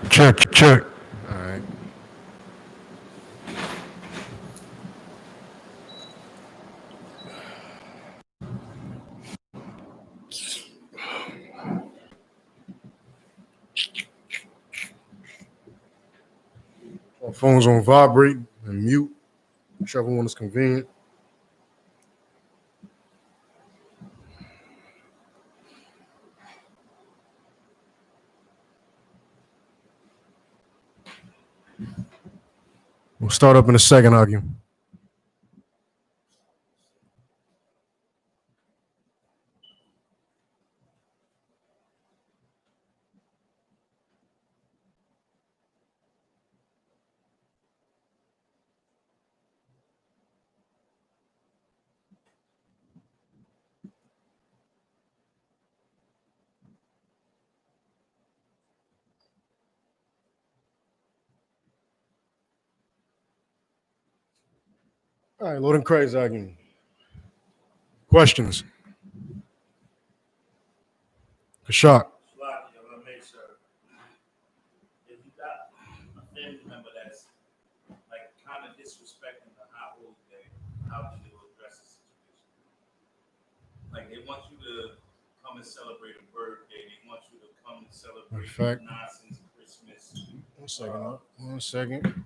Check, check. All right. Our phone's on vibrate and mute, whichever one is convenient. We'll start up in a second, Agim. All right, loading crazy, Agim. Questions? A shot. If you got a family member that's like kind of disrespecting the high holy day, how do you address the situation? Like they want you to come and celebrate a birthday, they want you to come and celebrate nonsense Christmas. 1 second, 1 second.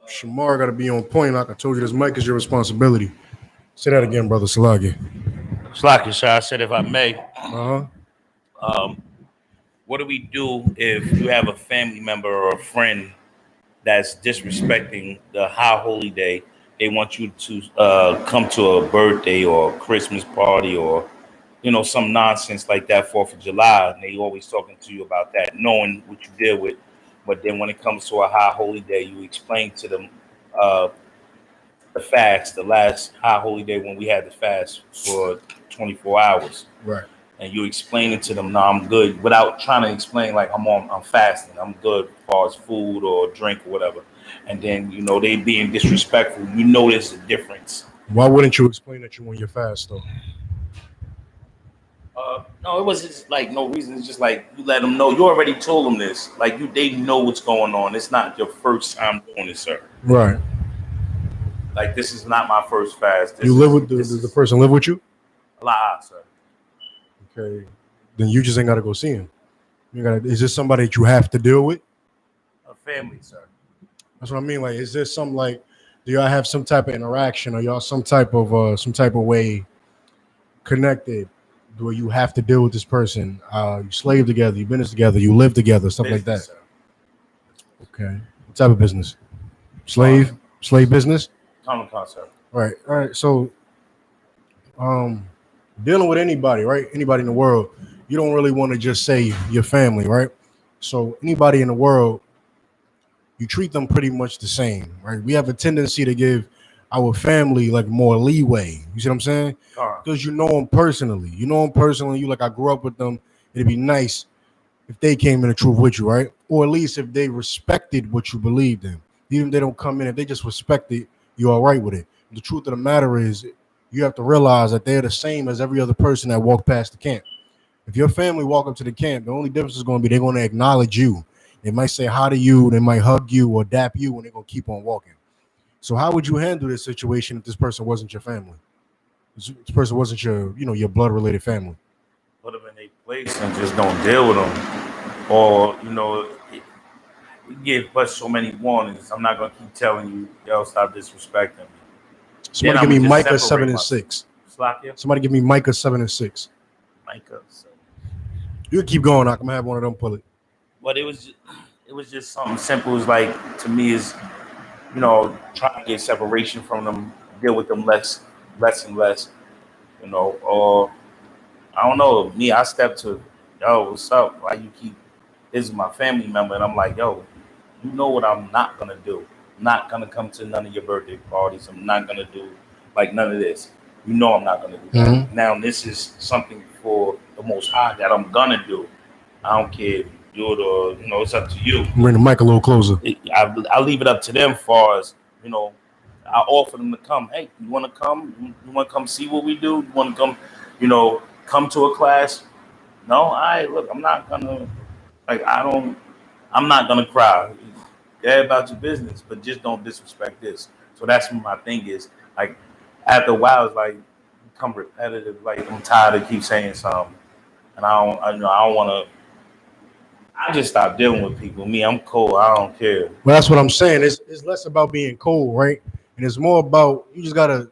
Shamar got to be on point. Like I told you, this mic is your responsibility. Say that again, brother Salagi. Slaki, sir, I said if I may, Uh-huh. what do we do if you have a family member or a friend that's disrespecting the high holy day? They want you to come to a birthday or a Christmas party or some nonsense like that, 4th of July, and they always talking to you about that, knowing what you deal with. But then when it comes to a high holy day, you explain to them uh, the fast, the last high holy day when we had the fast for 24 hours. Right. And you explain it to them, no, I'm good, without trying to explain like I'm fasting, I'm good as far as food or drink or whatever. And then, they being disrespectful, there's a difference. Why wouldn't you explain that you on your fast, though? No, it was just like no reason. It's just like you let them know. You already told them this. Like they know what's going on. It's not your first time doing this, sir. Right. Like this is not my first fast. You live with the person live with you? La, sir. Okay. Then you just ain't got to go see him. Is this somebody that you have to deal with? A family, sir. That's what I mean. Like, is there some like, do y'all have some type of interaction, or y'all some type of way connected, where you have to deal with this person? You slave together, you business together, you live together, stuff Business, like that. Sir. Okay. What type of business? Slave business. Common concept. Right. All right. So, dealing with anybody, right? Anybody in the world, you don't really want to just say your family, right? So anybody in the world, you treat them pretty much the same, right? We have a tendency to give our family like more leeway. You see what I'm saying? Because you know them personally. You like, I grew up with them. It'd be nice if they came in the truth with you, right? Or at least if they respected what you believed in. Even if they don't come in, if they just respect it, you're all right with it. The truth of the matter is, you have to realize that they're the same as every other person that walked past the camp. If your family walk up to the camp, the only difference is going to be they're going to acknowledge you. They might say hi to you, they might hug you or dap you, and they're going to keep on walking. So how would you handle this situation if this person wasn't your family? This person wasn't your blood-related family? Put them in their place and just don't deal with them. Or, we give but so many warnings. I'm not going to keep telling you, yo, stop disrespecting me. Somebody give me Micah 7:6. Somebody give me Micah 7:6. Micah. You can keep going. I'm gonna have one of them pull it. But it was just something simple. It's like, to me, is trying to get separation from them, deal with them less and less. Or I don't know. Me, I stepped to, yo, what's up? Why you keep? This is my family member, and I'm like, yo, you know what I'm not gonna do. I'm not gonna come to none of your birthday parties. I'm not gonna do like none of this. I'm not gonna do that. Mm-hmm. Now this is something for the Most High that I'm gonna do. I don't care if you do it or it's up to you. Bring the mic a little closer. I leave it up to them. Far as I offer them to come. Hey, you want to come? You want to come see what we do? You want to come? Come to a class? No, look. I'm not gonna. Like, I don't. I'm not gonna cry. Care about your business, but just don't disrespect this. So that's what my thing is. Like after a while, it's like become repetitive. Like I'm tired of keep saying something, and I don't want to. I just stopped dealing with people. Me, I'm cool. I don't care. Well, that's what I'm saying. It's less about being cold, right? And it's more about you just gotta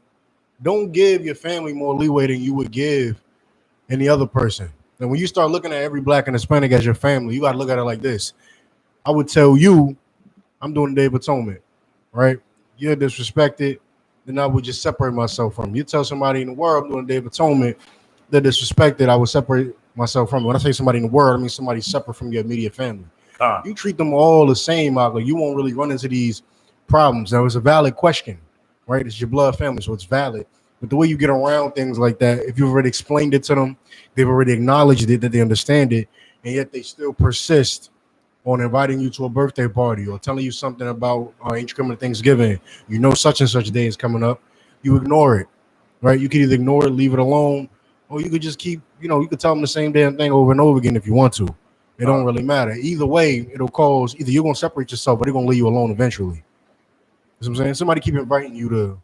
don't give your family more leeway than you would give any other person. And when you start looking at every black and Hispanic as your family, you gotta look at it like this. I would tell you, I'm doing the Day of Atonement, right? You're disrespected, then I would just separate myself from you. You tell somebody in the world I'm doing the Day of Atonement, they're disrespected, I would separate myself from them. When I say somebody in the world, I mean somebody separate from your immediate family. You treat them all the same, Agla. You won't really run into these problems. Now, it's a valid question, right? It's your blood family, so it's valid. But the way you get around things like that, if you've already explained it to them, they've already acknowledged it, that they understand it, and yet they still persist on inviting you to a birthday party or telling you something about ain't coming to Thanksgiving, you know such and such day is coming up, you ignore it, right? You can either ignore it, leave it alone, or you could just keep, you could tell them the same damn thing over and over again if you want to. It don't really matter. Either way, it'll cause either you're gonna separate yourself, or they're gonna leave you alone eventually. You know what I'm saying? Somebody keep inviting you to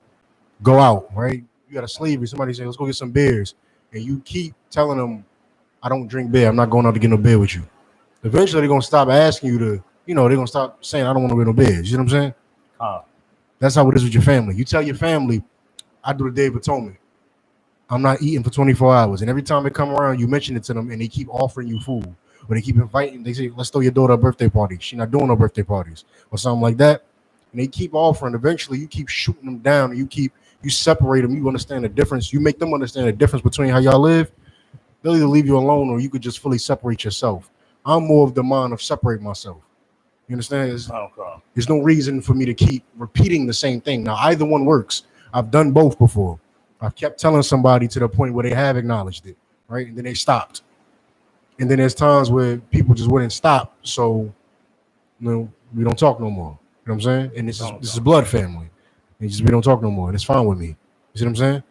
go out, right? You got a slavery. Somebody say, let's go get some beers. And you keep telling them, I don't drink beer. I'm not going out to get no beer with you. Eventually, they're going to stop asking you to, they're going to stop saying, I don't want to get no beers. You know what I'm saying? That's how it is with your family. You tell your family, I do the Day of Atonement. I'm not eating for 24 hours. And every time they come around, you mention it to them and they keep offering you food. Or they keep inviting, they say, let's throw your daughter a birthday party. She's not doing no birthday parties or something like that. And they keep offering. Eventually, you keep shooting them down. And you separate them. You understand the difference. You make them understand the difference between how y'all live. They'll either leave you alone or you could just fully separate yourself. I'm more of the mind of separate myself. You understand? There's no reason for me to keep repeating the same thing. Now, either one works. I've done both before. I've kept telling somebody to the point where they have acknowledged it, right? And then they stopped. And then there's times where people just wouldn't stop. So, we don't talk no more. You know what I'm saying? And this is blood family. And we don't talk no more. And it's fine with me. You see what I'm saying?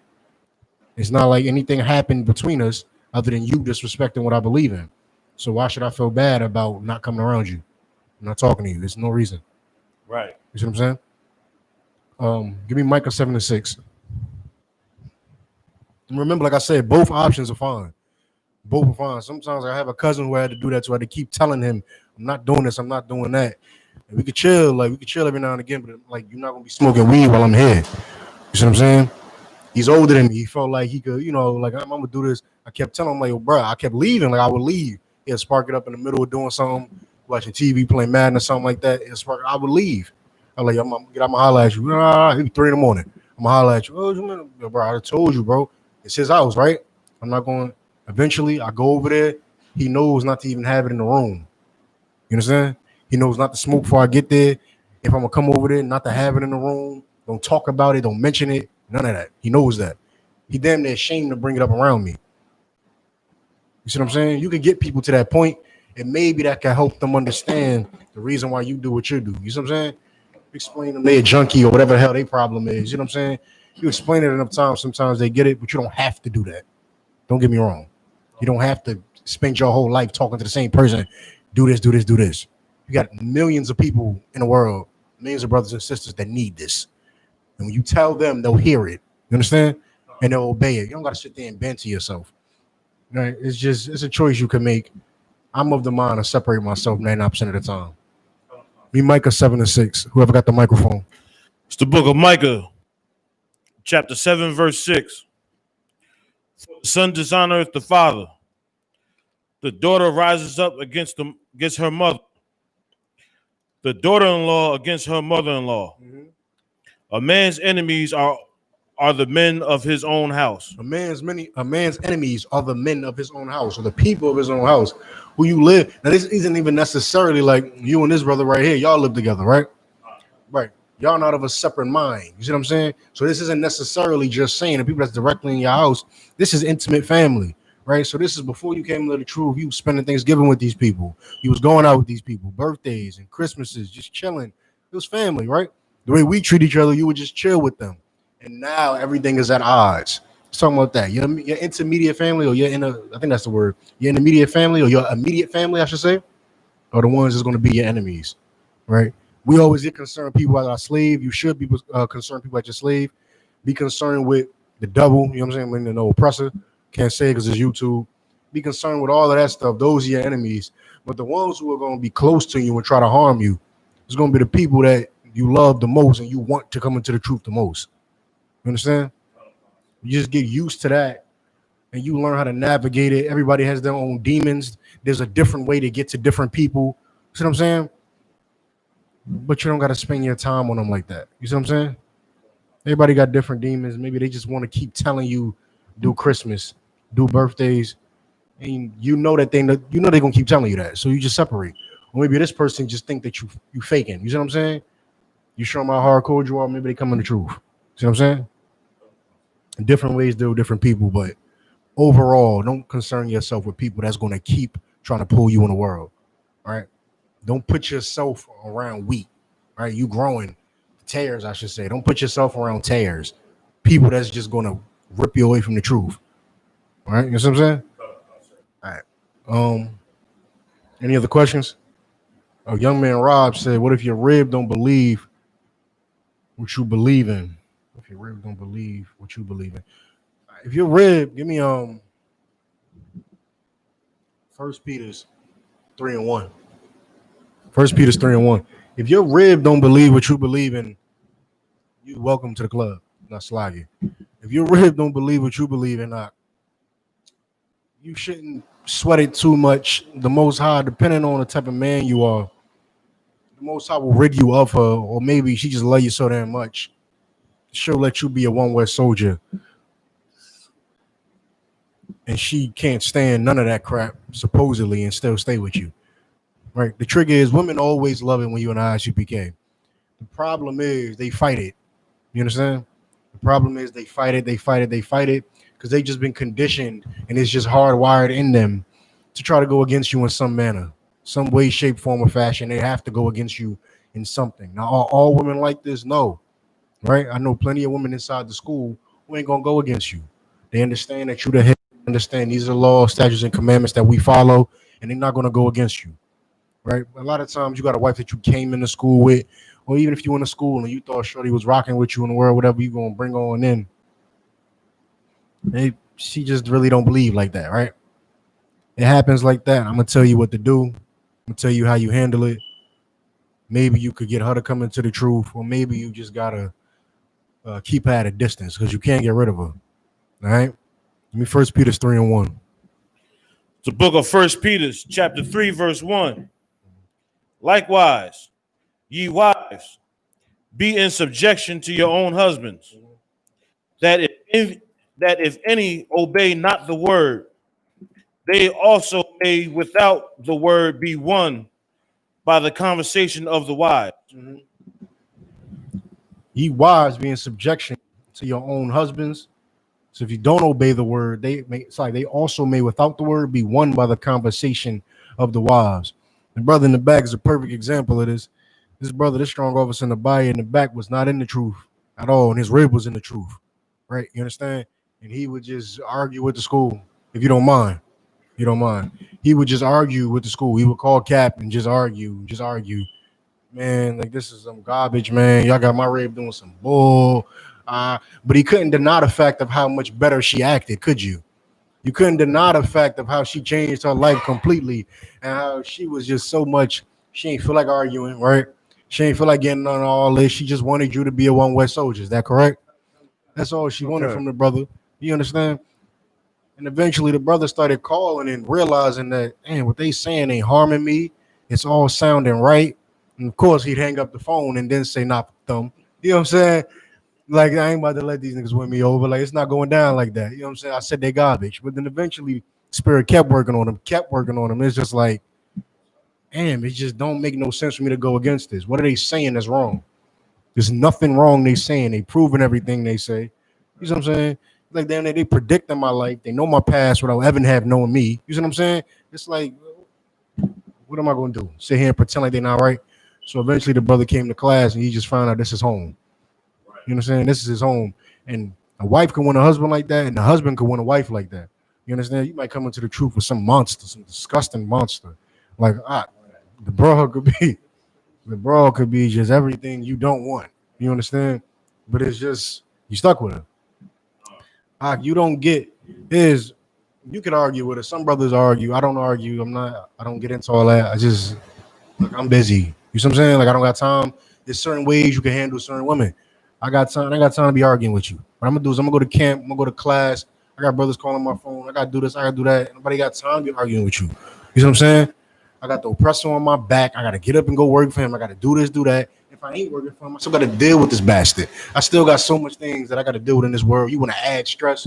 It's not like anything happened between us other than you disrespecting what I believe in. So why should I feel bad about not coming around you? I'm not talking to you. There's no reason. Right. You see what I'm saying? Give me Micah 7:6. And remember, like I said, both options are fine. Both are fine. Sometimes I have a cousin who had to do that, so I had to keep telling him, I'm not doing this, I'm not doing that. And we could chill, every now and again, but like you're not gonna be smoking weed while I'm here. You see what I'm saying? He's older than me. He felt like he could, like I'm gonna do this. I kept telling him, like, yo, bro, I kept leaving. Like I would leave. He'd spark it up in the middle of doing something, watching TV, playing Madden or something like that. I would leave. I was like, I'm gonna get out, my holler at you. It'd be 3 a.m. I'm gonna holler at you. Oh, yo, bro, I told you, bro. It's his house, right? I'm not going. Eventually, I go over there. He knows not to even have it in the room. You understand? He knows not to smoke before I get there. If I'm gonna come over there, not to have it in the room. Don't talk about it. Don't mention it. None of that. He knows that. He damn near ashamed to bring it up around me. You see what I'm saying? You can get people to that point, and maybe that can help them understand the reason why you do what you do. You see what I'm saying? Explain them they're a junkie or whatever the hell their problem is. You know what I'm saying? You explain it enough times, sometimes they get it, but you don't have to do that. Don't get me wrong. You don't have to spend your whole life talking to the same person. Do this, do this, do this. You got millions of people in the world, millions of brothers and sisters that need this. And when you tell them, they'll hear it. You understand? And they'll obey it. You don't got to sit there and bend to yourself. Right? It's a choice you can make. I'm of the mind to separate myself 99% of the time. Me, Micah 7:6. Whoever got the microphone. It's the book of Micah, chapter 7, verse 6. The son dishonoreth the father. The daughter rises up against her mother. The daughter-in-law against her mother-in-law. Mm-hmm. A man's enemies are the men of his own house. A man's enemies are the men of his own house, or the people of his own house, who you live. Now, this isn't even necessarily like you and this brother right here. Y'all live together, right? Right. Y'all not of a separate mind. You see what I'm saying? So this isn't necessarily just saying the people that's directly in your house. This is intimate family, right? So this is before you came to the truth. You was spending Thanksgiving with these people. You was going out with these people, birthdays and Christmases, just chilling. It was family, right? The way we treat each other, you would just chill with them. And now everything is at odds. Let's talk about that. Your intermediate family, or I think that's the word. Your intermediate family, or your immediate family, I should say. are the ones that's going to be your enemies, right? We always get concerned people as our slave. You should be concerned people as your slave. Be concerned with the devil, you know what I'm saying? When the oppressor, can't say it because it's YouTube. Be concerned with all of that stuff. Those are your enemies. But the ones who are going to be close to you and try to harm you, it's going to be the people that you love the most and you want to come into the truth the most. You understand? You just get used to that and you learn how to navigate it. Everybody has their own demons. There's a different way to get to different people. You see what I'm saying? But you don't got to spend your time on them like that. You see what I'm saying? Everybody got different demons. Maybe they just want to keep telling you, do Christmas, do birthdays, and you know that they're gonna keep telling you that. So you just separate. Or maybe this person just think that you faking. You see what I'm saying? You show them how hardcore you are. Maybe they come in the truth. See what I'm saying? Different ways deal with different people, but overall, don't concern yourself with people that's gonna keep trying to pull you in the world. All right. Don't put yourself around wheat. Right? You growing tares, I should say. Don't put yourself around tares. People that's just gonna rip you away from the truth. All right, you know what I'm saying? All right. Any other questions? A young man Rob said, "What if your rib don't believe what you believe in? If your rib don't believe what you believe in, if your rib, give me First Peter's 3:1. First Peter's 3:1. If your rib don't believe what you believe in, you welcome to the club. Not slaggy. If your rib don't believe what you believe in, you shouldn't sweat it too much. The Most High, depending on the type of man you are, the Most High will rid you of her, or maybe she just love you so damn much. She'll let you be a one-way soldier, and she can't stand none of that crap, supposedly, and still stay with you. Right? The trigger is women always love it when you in I.S.U.P.K. The problem is they fight it. You understand? The problem is they fight it, because they just been conditioned, and it's just hardwired in them to try to go against you in some manner, some way, shape, form, or fashion. They have to go against you in something. Now, are all women like this? No, right? I know plenty of women inside the school who ain't gonna go against you. They understand that you the head, understand these are the laws, statutes, and commandments that we follow, and they're not gonna go against you, right? A lot of times you got a wife that you came into school with, or even if you went to school and you thought Shorty was rocking with you in the world, whatever you gonna bring on in, she just really don't believe like that, right? It happens like that. I'm gonna tell you what to do. I'm gonna tell you how you handle it. Maybe you could get her to come into the truth, or maybe you just gotta keep her at a distance because you can't get rid of her. All right. Give me First Peter 3:1. The book of First Peter, chapter 3, verse 1. Likewise, ye wives, be in subjection to your own husbands, that if any obey not the word, they also may without the word be won by the conversation of the wives. Ye wives, be in subjection to your own husbands. So if you don't obey the word, they also may without the word be won by the conversation of the wives. The brother in the back is a perfect example of this. This brother, this strong officer in the body in the back, was not in the truth at all, and his rib was in the truth, right? You understand? And he would just argue with the school, if you don't mind. You don't mind. He would just argue with the school. He would call Cap and just argue. Man, like this is some garbage, man. Y'all got my rib doing some bull. But he couldn't deny the fact of how much better she acted, could you? You couldn't deny the fact of how she changed her life completely and how she was just so much. She ain't feel like arguing, right? She ain't feel like getting on all this. She just wanted you to be a one-way soldier. Is that correct? That's all she wanted from the brother. You understand? And eventually the brother started calling and realizing that, man, what they saying ain't harming me. It's all sounding right. And of course, he'd hang up the phone and then say, "Not them." You know what I'm saying? Like, I ain't about to let these niggas win me over. Like, it's not going down like that. You know what I'm saying? I said they garbage. But then eventually, Spirit kept working on them. It's just like, damn, it just don't make no sense for me to go against this. What are they saying that's wrong? There's nothing wrong they saying. They proving everything they say. You know what I'm saying? Like, damn, they predicting my life. They know my past without ever have known me. You know what I'm saying? It's like, what am I going to do? Sit here and pretend like they're not right? So eventually the brother came to class and he just found out this is home. You know what I'm saying? This is his home. And a wife can win a husband like that, and a husband can win a wife like that. You understand? You might come into the truth with some monster, some disgusting monster. Like, The broad could be just everything you don't want. You understand? But it's just you stuck with her. You don't get is you could argue with her. Some brothers argue. I don't argue. I don't get into all that. I just like I'm busy. You see what I'm saying? Like I don't got time. There's certain ways you can handle certain women. I got time. I got time to be arguing with you. What I'm gonna do is I'm gonna go to camp. I'm gonna go to class. I got brothers calling my phone. I gotta do this. I gotta do that. Nobody got time to be arguing with you. You see what I'm saying? I got the oppressor on my back. I gotta get up and go work for him. I gotta do this, do that. If I ain't working for him, I still gotta deal with this bastard. I still got so much things that I gotta deal with in this world. You wanna add stress?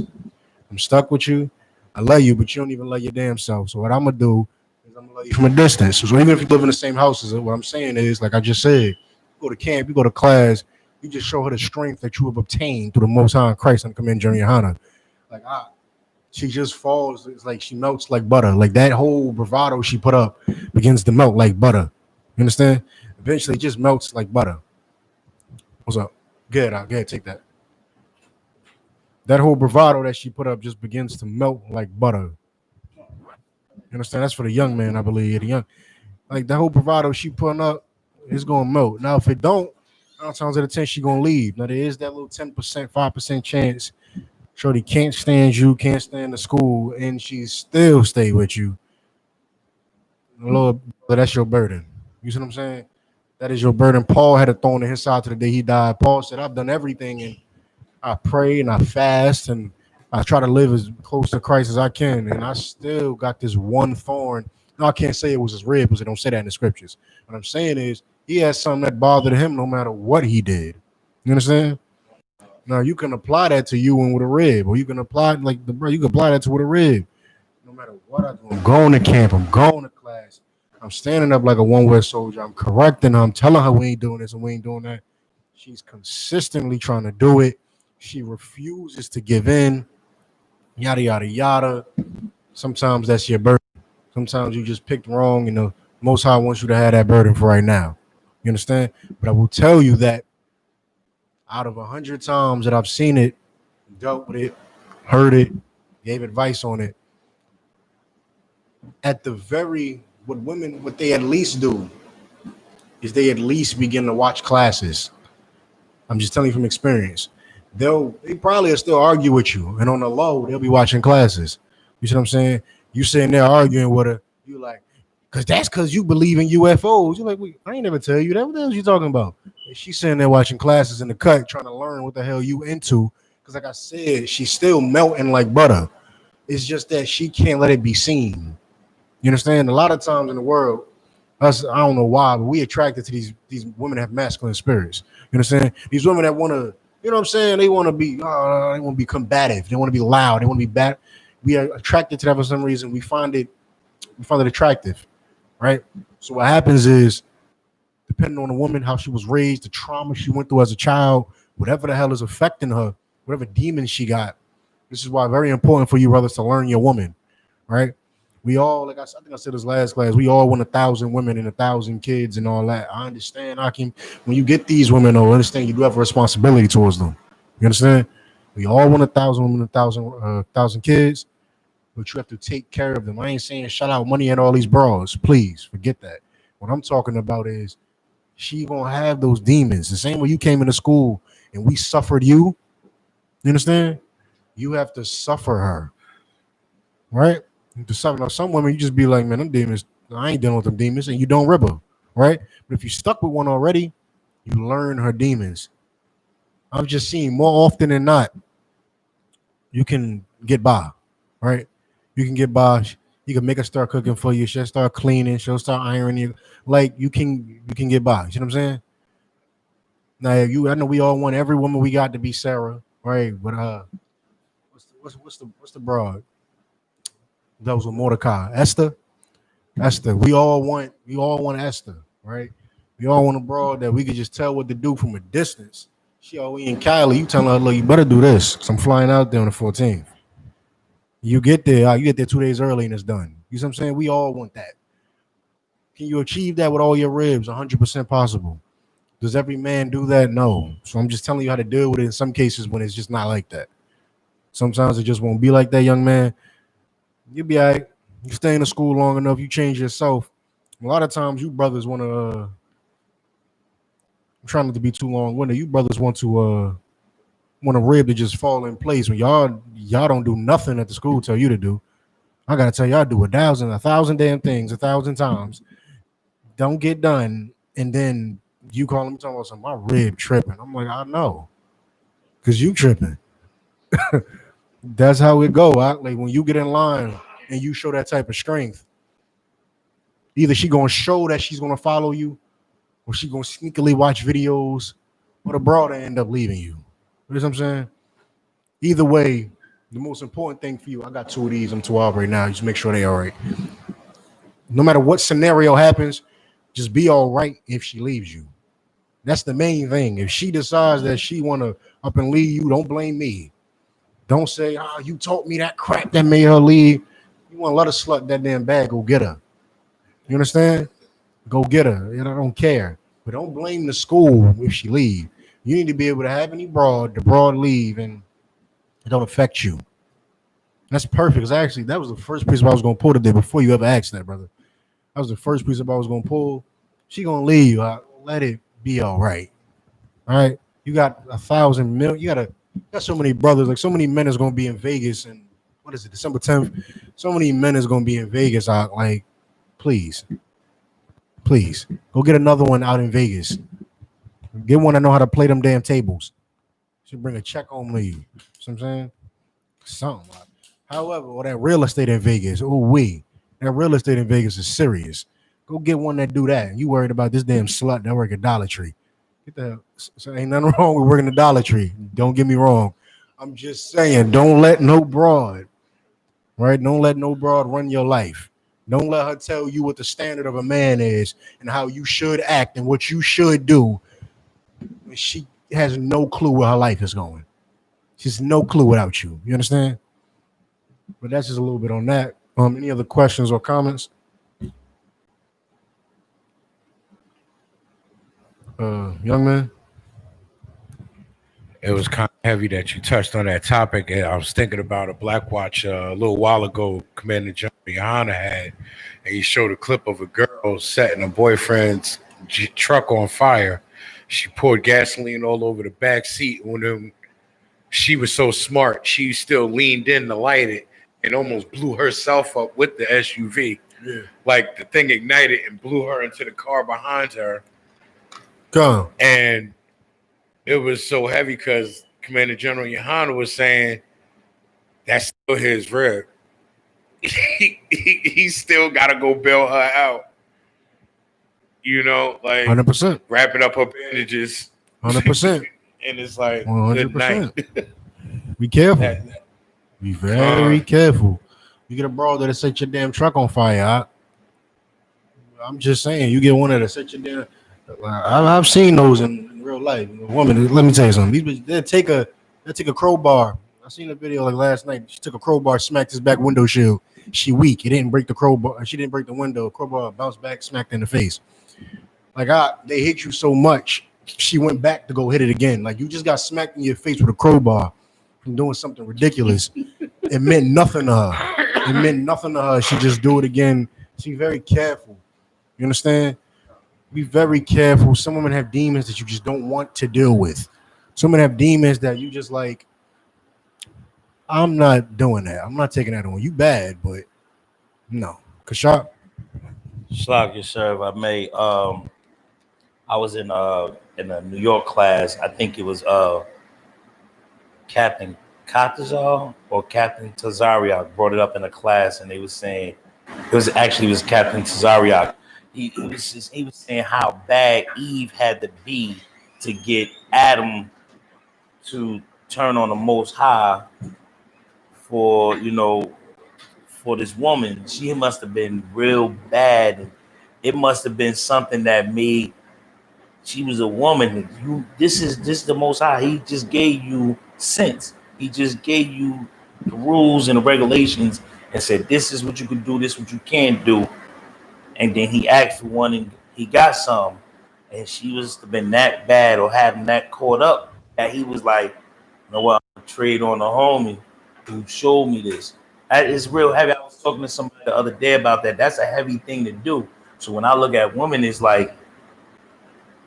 I'm stuck with you. I love you, but you don't even love your damn self. So what I'm gonna do is I'm gonna love you from a distance. So even if you live in the same houses, what I'm saying is, like I just said, you go to camp, you go to class, you just show her the strength that you have obtained through the Most High in Christ and come in journey YAHANNA. Like she just falls. It's like she melts like butter. Like that whole bravado she put up begins to melt like butter. You understand? Eventually, it just melts like butter. What's up? Good. Go ahead, take that. That whole bravado that she put up just begins to melt like butter. You understand? That's for the young man, I believe. The young, like that whole bravado she putting up is gonna melt. Now, if it don't, 9 times out of 10 she gonna leave. Now there is that little 10%, 5% chance. Shorty can't stand you, can't stand the school, and she still stay with you. Lord, that's your burden. You see what I'm saying? That is your burden. Paul had a thorn in his side to the day he died. Paul said, "I've done everything and I pray and I fast and I try to live as close to Christ as I can, and I still got this one thorn." No, I can't say it was his rib because they don't say that in the scriptures. What I'm saying is he has something that bothered him no matter what he did. You understand? Now you can apply that to you and with a rib, or you can apply like the bro. You can apply that to with a rib. No matter what I do, I'm going to camp. I'm going to class. I'm standing up like a one-way soldier. I'm correcting her. I'm telling her we ain't doing this and we ain't doing that. She's consistently trying to do it. She refuses to give in. Yada yada yada. Sometimes that's your burden. Sometimes you just picked wrong, and the Most High wants you to have that burden for right now. You understand? But I will tell you that out of 100 times that I've seen it, dealt with it, heard it, gave advice on it, at the very what they at least do is they at least begin to watch classes. I'm just telling you from experience. They probably will still argue with you, and on the low, they'll be watching classes. You see what I'm saying? You sitting there arguing with her, you like, because you believe in UFOs. You're like, wait, I ain't never tell you that. What the hell is you talking about? And she's sitting there watching classes in the cut, trying to learn what the hell you into. Because like I said, she's still melting like butter. It's just that she can't let it be seen. You understand? A lot of times in the world, us, I don't know why, but we attracted to these women that have masculine spirits. You understand? These women that want to, you know what I'm saying? They want to be, they want to be combative. They want to be loud. They want to be bad. We are attracted to that for some reason. We find it attractive, right? So what happens is, depending on the woman, how she was raised, the trauma she went through as a child, whatever the hell is affecting her, whatever demons she got. This is why very important for you brothers to learn your woman, right? We all, like I think I said this last class, we all want 1,000 women and 1,000 kids and all that. I understand. When you get these women, though, understand you do have a responsibility towards them. You understand? We all want 1,000 women, 1,000 kids, but you have to take care of them. I ain't saying shout out money and all these bras. Please forget that. What I'm talking about is she gonna have those demons. The same way you came into school and we suffered you. You understand? You have to suffer her, right? To suffer. Now, some women you just be like, man, them demons. I ain't dealing with them demons, and you don't rib her, right? But if you stuck with one already, you learn her demons. I've just seen more often than not, you can get by, right? You can get by. You can make her start cooking for you. She'll start cleaning. She'll start ironing you. Like you can get by. You know what I'm saying? Now I know we all want every woman we got to be Sarah, right? But what's the broad that was with Mordecai? Esther. We all want Esther, right? We all want a broad that we could just tell what to do from a distance. She always in Cali. You telling her, look, you better do this because I'm flying out there on the 14th. You get there 2 days early and it's done. You see what I'm saying? We all want that. Can you achieve that with all your ribs? 100% possible. Does every man do that? No. So I'm just telling you how to deal with it in some cases when it's just not like that. Sometimes it just won't be like that, young man. You'll be all right. You stay in the school long enough, you change yourself. A lot of times, you brothers want to. I'm trying not to be too long-winded. You brothers want a rib to just fall in place when y'all don't do nothing that the school tell you to do. I gotta tell y'all do a thousand damn things 1,000 times. Don't get done, and then you call me talking about some my rib tripping. I'm like, I know, cause you tripping. That's how it go. Like when you get in line and you show that type of strength, either she gonna show that she's gonna follow you, or she gonna sneakily watch videos, or the broad end up leaving you. You know what I'm saying? Either way, the most important thing for you, I got two of these. I'm 12 right now. Just make sure they all right. No matter what scenario happens, just be all right if she leaves you. That's the main thing. If she decides that she wanna up and leave you, don't blame me. Don't say, you taught me that crap that made her leave. You want to let her slut that damn bag, go get her. You understand? Go get her. I don't care. But don't blame the school if she leave. You need to be able to have any the broad leave, and it don't affect you. That's perfect. Because actually, that was the first piece I was going to pull today before you ever asked that, brother. That was the first piece I was going to pull. She going to leave. Let it be all right. All right? You got 1,000 million. You got so many brothers. Like, so many men is going to be in Vegas. And what is it, December 10th? So many men is going to be in Vegas. Like, please, go get another one out in Vegas. Get one that know how to play them damn tables. Should bring a check home to you. You know what I'm saying? Something. However, or that real estate in Vegas. That real estate in Vegas is serious. Go get one that do that. You worried about this damn slut that work at Dollar Tree. Get the hell. So ain't nothing wrong with working at Dollar Tree. Don't get me wrong. I'm just saying, don't let no broad, right? Don't let no broad run your life. Don't let her tell you what the standard of a man is and how you should act and what you should do. She has no clue where her life is going. She's no clue without you. You understand? But that's just a little bit on that. Any other questions or comments? Young man? It was kind of heavy that you touched on that topic. And I was thinking about a Black Watch a little while ago, Commander General YAHANNA had, and he showed a clip of a girl setting a boyfriend's truck on fire. She poured gasoline all over the back seat. When she was so smart, she still leaned in to light it and almost blew herself up with the SUV. Yeah. Like the thing ignited and blew her into the car behind her. Go. And it was so heavy because Commander General YAHANNA was saying that's still his rib. He still got to go bail her out. You know, like 100%. wrapping up her bandages. 100%. And it's like, 100%. good night. Be careful. Be very careful. You get a broad that'll set your damn truck on fire. I'm just saying, you get one that'll set your damn. I've seen those in real life. Woman, let me tell you something. They'll take a crowbar. I seen a video like last night. She took a crowbar, smacked his back window shield. She weak. It didn't break the crowbar. She didn't break the window. Crowbar bounced back, smacked in the face. Like they hit you so much, she went back to go hit it again. Like you just got smacked in your face with a crowbar from doing something ridiculous. It meant nothing to her. She just do it again. Be very careful. You understand? Be very careful. Some women have demons that you just don't want to deal with. Some women have demons that you just like, I'm not doing that. I'm not taking that on. You bad, but no. Kashak? Schlag, yes, sir. If I may, I was in a New York class. I think it was Captain Katazar or Captain Tazariak brought it up in a class, and they was saying it was Captain Tazariak. He was saying how bad Eve had to be to get Adam to turn on the Most High for this woman. She must have been real bad. It must have been something that made. She was a woman. This is the Most High. He just gave you sense. He just gave you the rules and the regulations and said, this is what you can do, this is what you can't do. And then he asked for one and he got some. And she was been that bad or having that caught up that he was like, you know what, I'm gonna trade on a homie who showed me this. That is real heavy. I was talking to somebody the other day about that. That's a heavy thing to do. So when I look at women, it's like,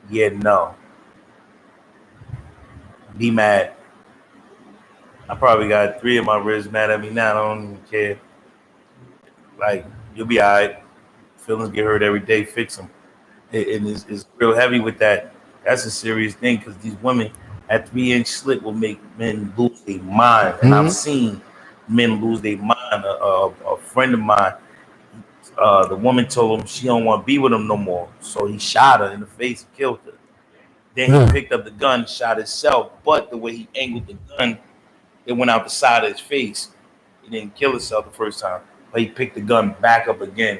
yeah, no. Be mad. I probably got 3 of my ribs mad at me now. I don't even care. Like, you'll be all right. Feelings get hurt every day. Fix them. And it's real heavy with that. That's a serious thing because these women at 3-inch slit will make men lose their mind. And I've seen men lose their mind. A friend of mine, the woman told him she don't want to be with him no more. So he shot her in the face and killed her. Then he picked up the gun, shot himself. But the way he angled the gun, it went out the side of his face. He didn't kill himself the first time, but he picked the gun back up again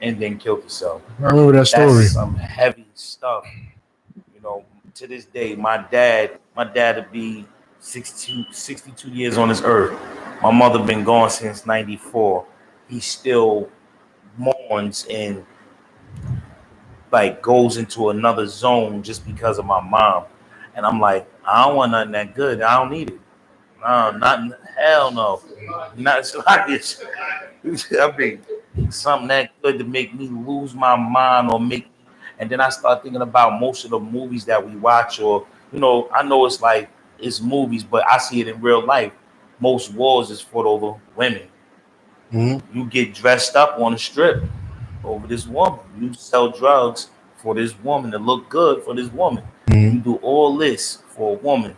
and then killed himself. I remember that story. That's some heavy stuff. You know, to this day, my dad would be 62 years on this earth. My mother been gone since 94. He still mourns and like goes into another zone just because of my mom. And I'm like, I don't want nothing that good. I don't need it. No, not hell no. Not like this. I mean, something that good to make me lose my mind or make. And then I start thinking about most of the movies that we watch, or I know it's like it's movies, but I see it in real life. Most wars is fought over women. You get dressed up on the strip over this woman. You sell drugs for this woman to look good for this woman. You do all this for a woman.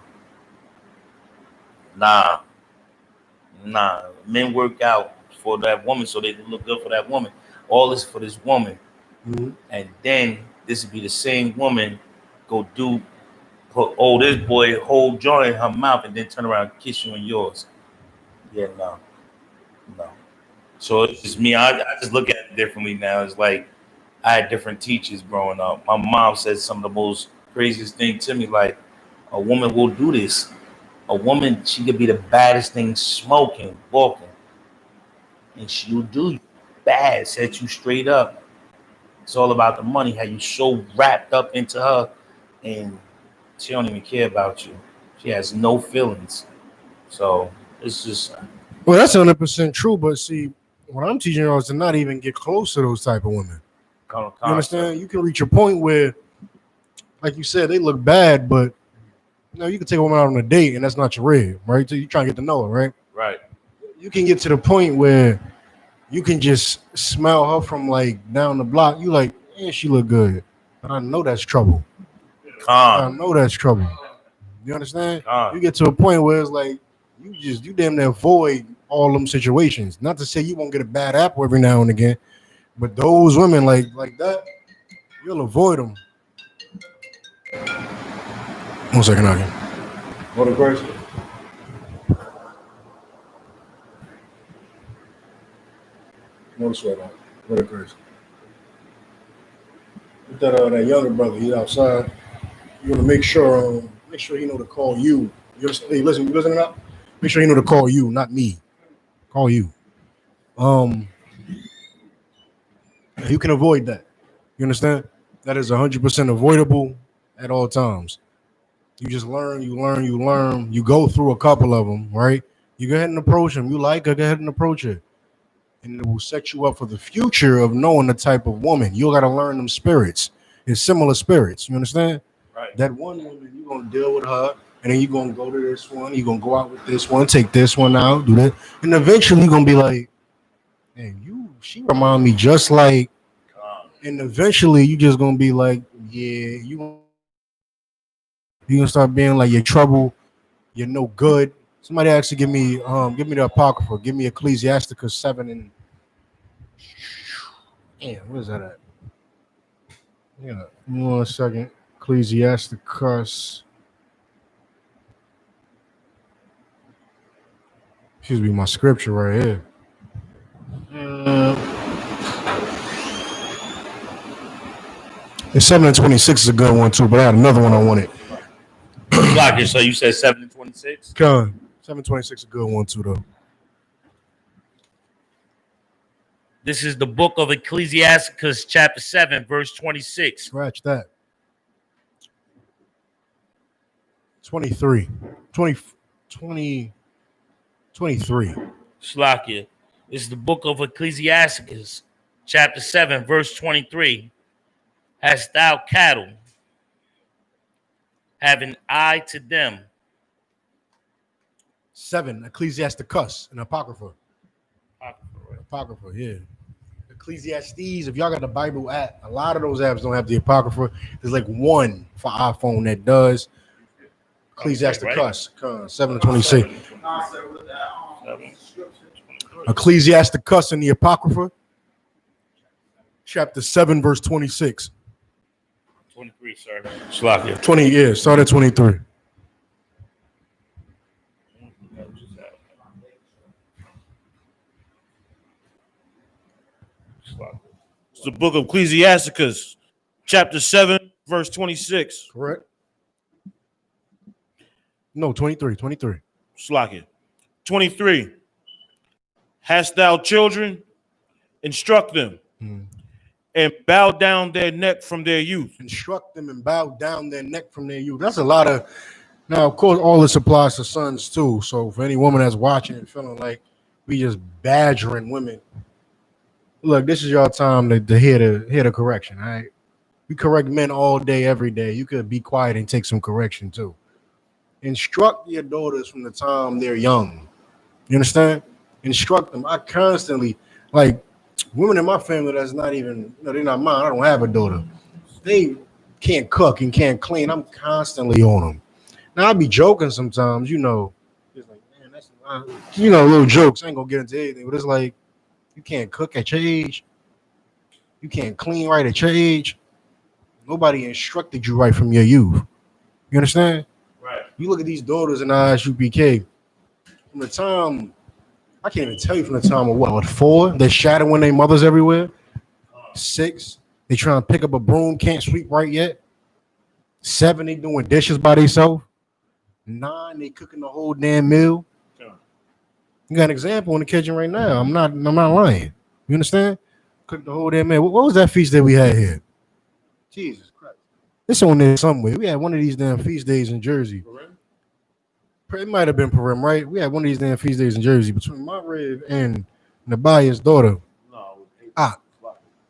Nah. Men work out for that woman so they can look good for that woman. All this for this woman. And then this would be the same woman put this boy whole joint in her mouth and then turn around and kiss you in yours. Yeah, no. So it's just me. I just look at it differently now. It's like I had different teachers growing up. My mom said some of the most craziest thing to me, like a woman will do this. A woman, she could be the baddest thing smoking, walking, and she'll do you bad, set you straight up. It's all about the money, how you so wrapped up into her, and she don't even care about you. She has no feelings. So it's just Well, that's 100% true. But see, what I'm teaching y'all is to not even get close to those type of women. You understand? You can reach a point where, like you said, they look bad, but you can take a woman out on a date, and that's not your rib, right? So you trying to get to know her, right? Right. You can get to the point where you can just smell her from like down the block. You like, yeah, she look good, but I know that's trouble. I know that's trouble. You understand? You get to a point where it's like you damn near avoid all them situations. Not to say you won't get a bad apple every now and again, but those women like that, you'll avoid them. 1 second, again. What a question. No sweat out. What a question. That younger brother, he's outside. You want to make sure he know to call you. Hey, listen, you listening up? Make sure he know to call you, not me. Call you. You can avoid that. You understand? That is 100% avoidable at all times. You just learn. You go through a couple of them, right? You go ahead and approach them. You like her, go ahead and approach her. And it will set you up for the future of knowing the type of woman. You got to learn them spirits. It's similar spirits. You understand? Right. That one woman, you're going to deal with her, and then you're going to go to this one. You're going to go out with this one, take this one out, do that. And eventually you're going to be like, hey, she remind me just like, and eventually you just going to be like, yeah, you're going to start being like, you're trouble, you're no good. Somebody actually give me the Apocrypha, give me Ecclesiasticus 7 and where's that at? Yeah, 1 second. Ecclesiasticus. Excuse me, my scripture right here. And 7 and 26 is a good one too, but I had another one I wanted. So you said 7 and 26? 726 is a good one too, though. This is the book of Ecclesiasticus, chapter 7, verse 26. Scratch that. 23. 23. Slakia. This is the book of Ecclesiasticus, chapter 7, verse 23. Hast thou cattle, have an eye to them. 7, Ecclesiasticus, and Apocrypha. Apocrypha, yeah. Ecclesiastes, if y'all got the Bible app, a lot of those apps don't have the Apocrypha. There's like one for iPhone that does. Ecclesiasticus, 7 to 26. Ecclesiasticus and the Apocrypha, chapter 7, verse 26. 23, sir. Slakia. 20 years, start at 23. It's the book of Ecclesiasticus, chapter 7, verse 26. Correct? No, 23. Slakia. 23. Hast thou children? Instruct them, and bow down their neck from their youth. Instruct them and bow down their neck from their youth. That's a lot of. Now, of course, all this applies to sons too. So, for any woman that's watching and feeling like we just badgering women, look, this is your time to hear the correction. All right, we correct men all day, every day. You could be quiet and take some correction too. Instruct your daughters from the time they're young. You understand? Instruct them. I constantly, like, women in my family that's not even, they're not mine. I don't have a daughter. They can't cook and can't clean. I'm constantly on them. Now, I be joking sometimes, It's like, man, that's, little jokes. I ain't gonna get into anything, but it's like, you can't cook at your age. You can't clean right at your age. Nobody instructed you right from your youth. You understand? Right. You look at these daughters in I.S.U.P.K. From the time, I can't even tell you from the time of what 4, they're shadowing their mothers everywhere. 6, they trying to pick up a broom, can't sweep right yet. 7, they doing dishes by themselves. 9, they cooking the whole damn meal. You got an example in the kitchen right now. I'm not lying. You understand? Cook the whole damn meal. What was that feast that we had here? Jesus Christ. It's on there somewhere. We had one of these damn feast days in Jersey. It might have been Purim, right? We had one of these damn feast days in Jersey between my rib and Nabaya's daughter.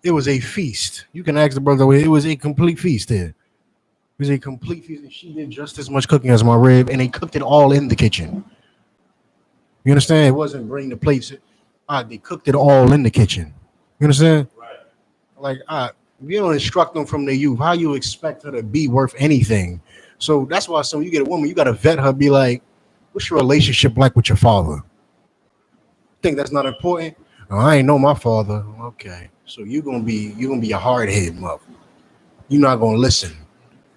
It was a feast. You can ask the brother. It was a complete feast there. It was a complete feast. And she did just as much cooking as my rib, and they cooked it all in the kitchen. You understand? It wasn't bring the plates. They cooked it all in the kitchen. You understand? Right. Like, you don't instruct them from their youth. How you expect her to be worth anything? So that's why when you get a woman, you got to vet her, be like, what's your relationship like with your father? Think that's not important? Oh, I ain't know my father. Okay. So you're gonna be a hard head mother. You're not gonna listen.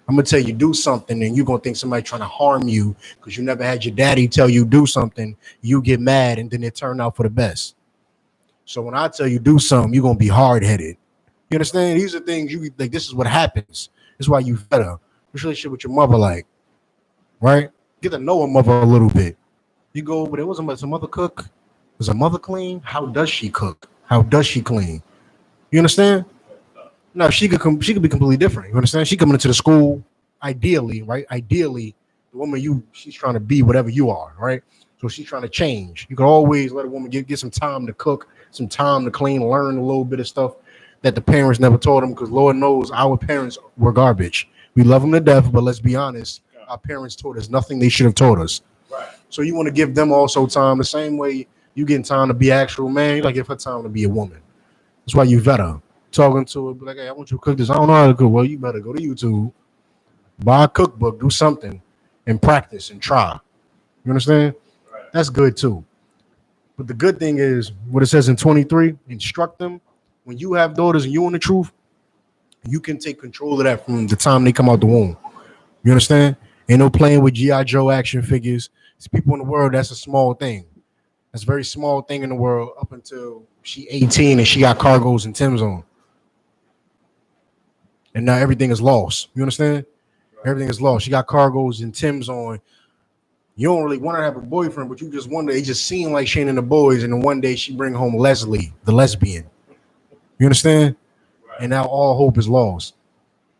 I'm gonna tell you do something, and you're gonna think somebody trying to harm you because you never had your daddy tell you do something. You get mad, and then it turned out for the best. So when I tell you do something, you're gonna be hard headed. You understand? These are things you like. This is what happens. This is why you better. What's your relationship with your mother like? Right? Get to know a mother a little bit. You go over there. Wasn't a mother cook? Was a mother clean? How does she cook? How does she clean? You understand? No, she could be completely different. You understand? She coming into the school, ideally, right? Ideally, the woman she's trying to be whatever you are, right? So she's trying to change. You can always let a woman get some time to cook, some time to clean, learn a little bit of stuff that the parents never taught them, because Lord knows our parents were garbage. We love them to death, but let's be honest, our parents taught us nothing they should have taught us. Right. So you want to give them also time the same way you getting time to be actual man. You like give her time to be a woman. That's why you vet her. Talking to her, be like, hey, I want you to cook this. I don't know how to cook. Well, you better go to YouTube, buy a cookbook, do something, and practice and try. You understand? Right. That's good too. But the good thing is what it says in 23, instruct them. When you have daughters and you in the truth, you can take control of that from the time they come out the womb. You understand? Ain't no playing with G.I. Joe action figures. It's people in the world, that's a small thing. That's a very small thing in the world up until she 18 and she got cargos and Timbs on. And now everything is lost. You understand? Right. Everything is lost. She got cargos and Timbs on. You don't really want to have a boyfriend, but you just wonder, it just seemed like Shane and the boys, and then one day she bring home Leslie, the lesbian. You understand? Right. And now all hope is lost.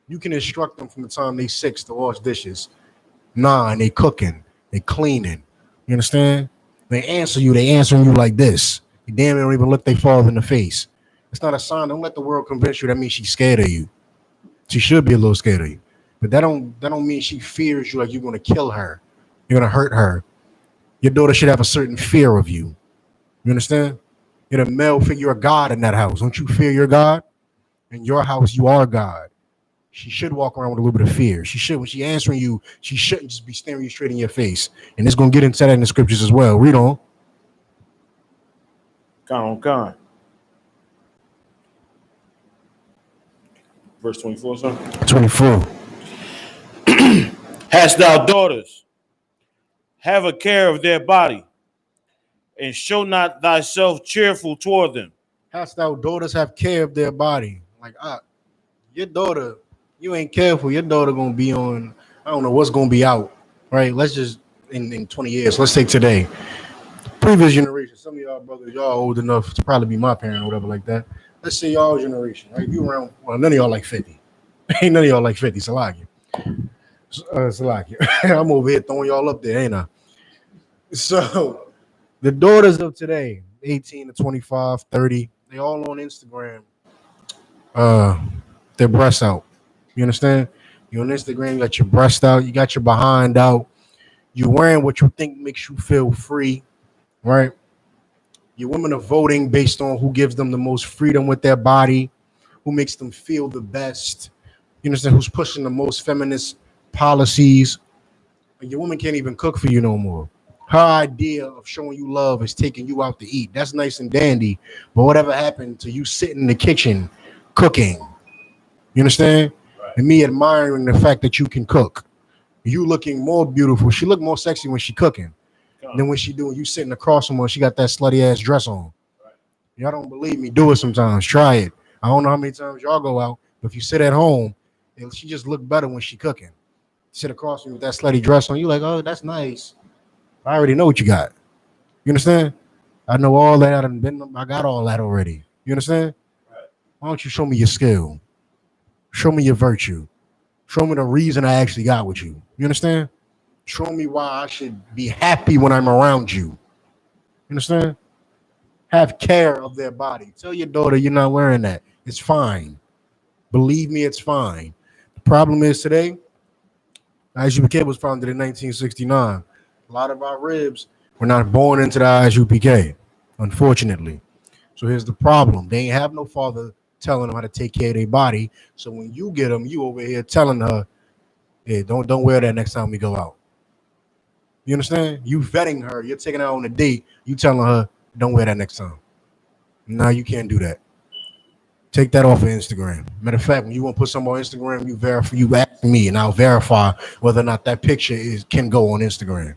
You can instruct them from the time they 6 to wash dishes. 9, they cooking, they cleaning. You understand? They answering you like this. You damn it don't even look their father in the face. It's not a sign. Don't let the world convince you that means she's scared of you. She should be a little scared of you. But that don't mean she fears you like you're gonna kill her. You're gonna hurt her. Your daughter should have a certain fear of you. You understand? You're the male figure, you're a God in that house. Don't you fear your God? In your house, you are God. She should walk around with a little bit of fear. She should, when she answering you, she shouldn't just be staring you straight in your face. And it's gonna get into that in the scriptures as well. Read on. Con. Verse 24, sir. 24. Hast thou daughters, have a care of their body, and show not thyself cheerful toward them. Hast thou daughters have care of their body? Like, your daughter, you ain't careful. Your daughter gonna be on, I don't know what's gonna be out, right? Let's just, in 20 years, let's take today. Previous generation, some of y'all brothers, y'all old enough to probably be my parent or whatever like that. Let's say y'all generation, right? You around, well, none of y'all like 50. Ain't none of y'all like 50, Salaki. Salaki. I'm over here throwing y'all up there, ain't I? So, the daughters of today, 18 to 25, 30, they all on Instagram. Their breasts out. You understand? You on Instagram, you got your breast out, you got your behind out. You wearing what you think makes you feel free, right? Your women are voting based on who gives them the most freedom with their body, who makes them feel the best. You understand? Who's pushing the most feminist policies. And your woman can't even cook for you no more. Her idea of showing you love is taking you out to eat. That's nice and dandy. But whatever happened to you sitting in the kitchen cooking? You understand? Right. And me admiring the fact that you can cook. You looking more beautiful. She look more sexy when she cooking than when she doing you sitting across from her. She got that slutty ass dress on. Right. Y'all don't believe me? Do it sometimes. Try it. I don't know how many times y'all go out, but if you sit at home, she just look better when she cooking. Sit across from you with that slutty dress on. You like, oh, that's nice. I already know what you got. You understand? I know all that. I got all that already. You understand? Right. Why don't you show me your skill? Show me your virtue. Show me the reason I actually got with you. You understand? Show me why I should be happy when I'm around you. You understand? Have care of their body. Tell your daughter you're not wearing that. It's fine. Believe me, it's fine. The problem is today, I.S.U.P.K was founded in 1969. A lot of our ribs were not born into the I.S.U.P.K, unfortunately. So here's the problem. They ain't have no father telling them how to take care of their body. So when you get them, you over here telling her, yeah, don't wear that next time we go out. You understand? You vetting her. You're taking her on a date. You telling her, don't wear that next time. No, you can't do that. Take that off of Instagram. Matter of fact, when you want to put something on Instagram, you verify. You ask me, and I'll verify whether or not that picture can go on Instagram.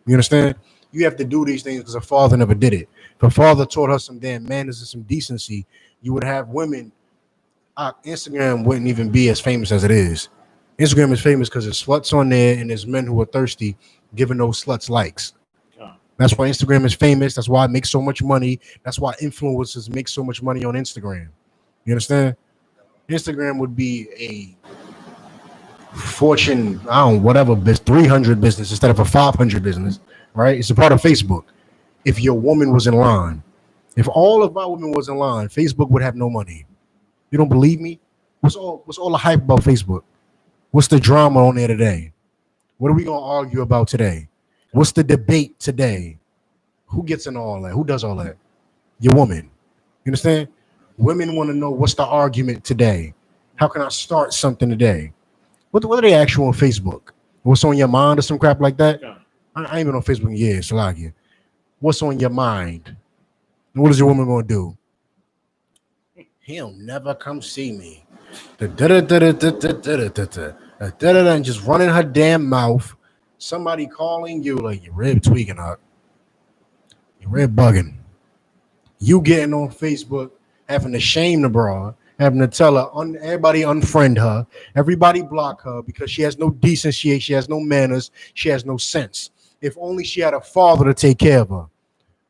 You understand? You have to do these things because her father never did it. If her father taught her some damn manners and some decency, you would have women. Instagram wouldn't even be as famous as it is. Instagram is famous because there's sluts on there and there's men who are thirsty giving those sluts likes. That's why Instagram is famous. That's why it makes so much money. That's why influencers make so much money on Instagram. You understand? Instagram would be a Fortune, I don't know, whatever, 300 business instead of a 500 business, right? It's a part of Facebook. If your woman was in line, if all of my women was in line, Facebook would have no money. You don't believe me? What's all the hype about Facebook? What's the drama on there today? What are we gonna argue about today? What's the debate today? Who gets in all that? Who does all that? Your woman. You understand? Women want to know what's the argument today. How can I start something today? What do they ask you on Facebook? What's on your mind or some crap like that? Yeah. I ain't been on Facebook in years, Salaki. What's on your mind? And what is your woman gonna do? He'll never come see me. And just running her damn mouth. Somebody calling you like your rib tweaking out. Your rib bugging. You getting on Facebook, having to shame the broad, having to tell her, everybody unfriend her, everybody block her because she has no decency, she has no manners, she has no sense. If only she had a father to take care of her.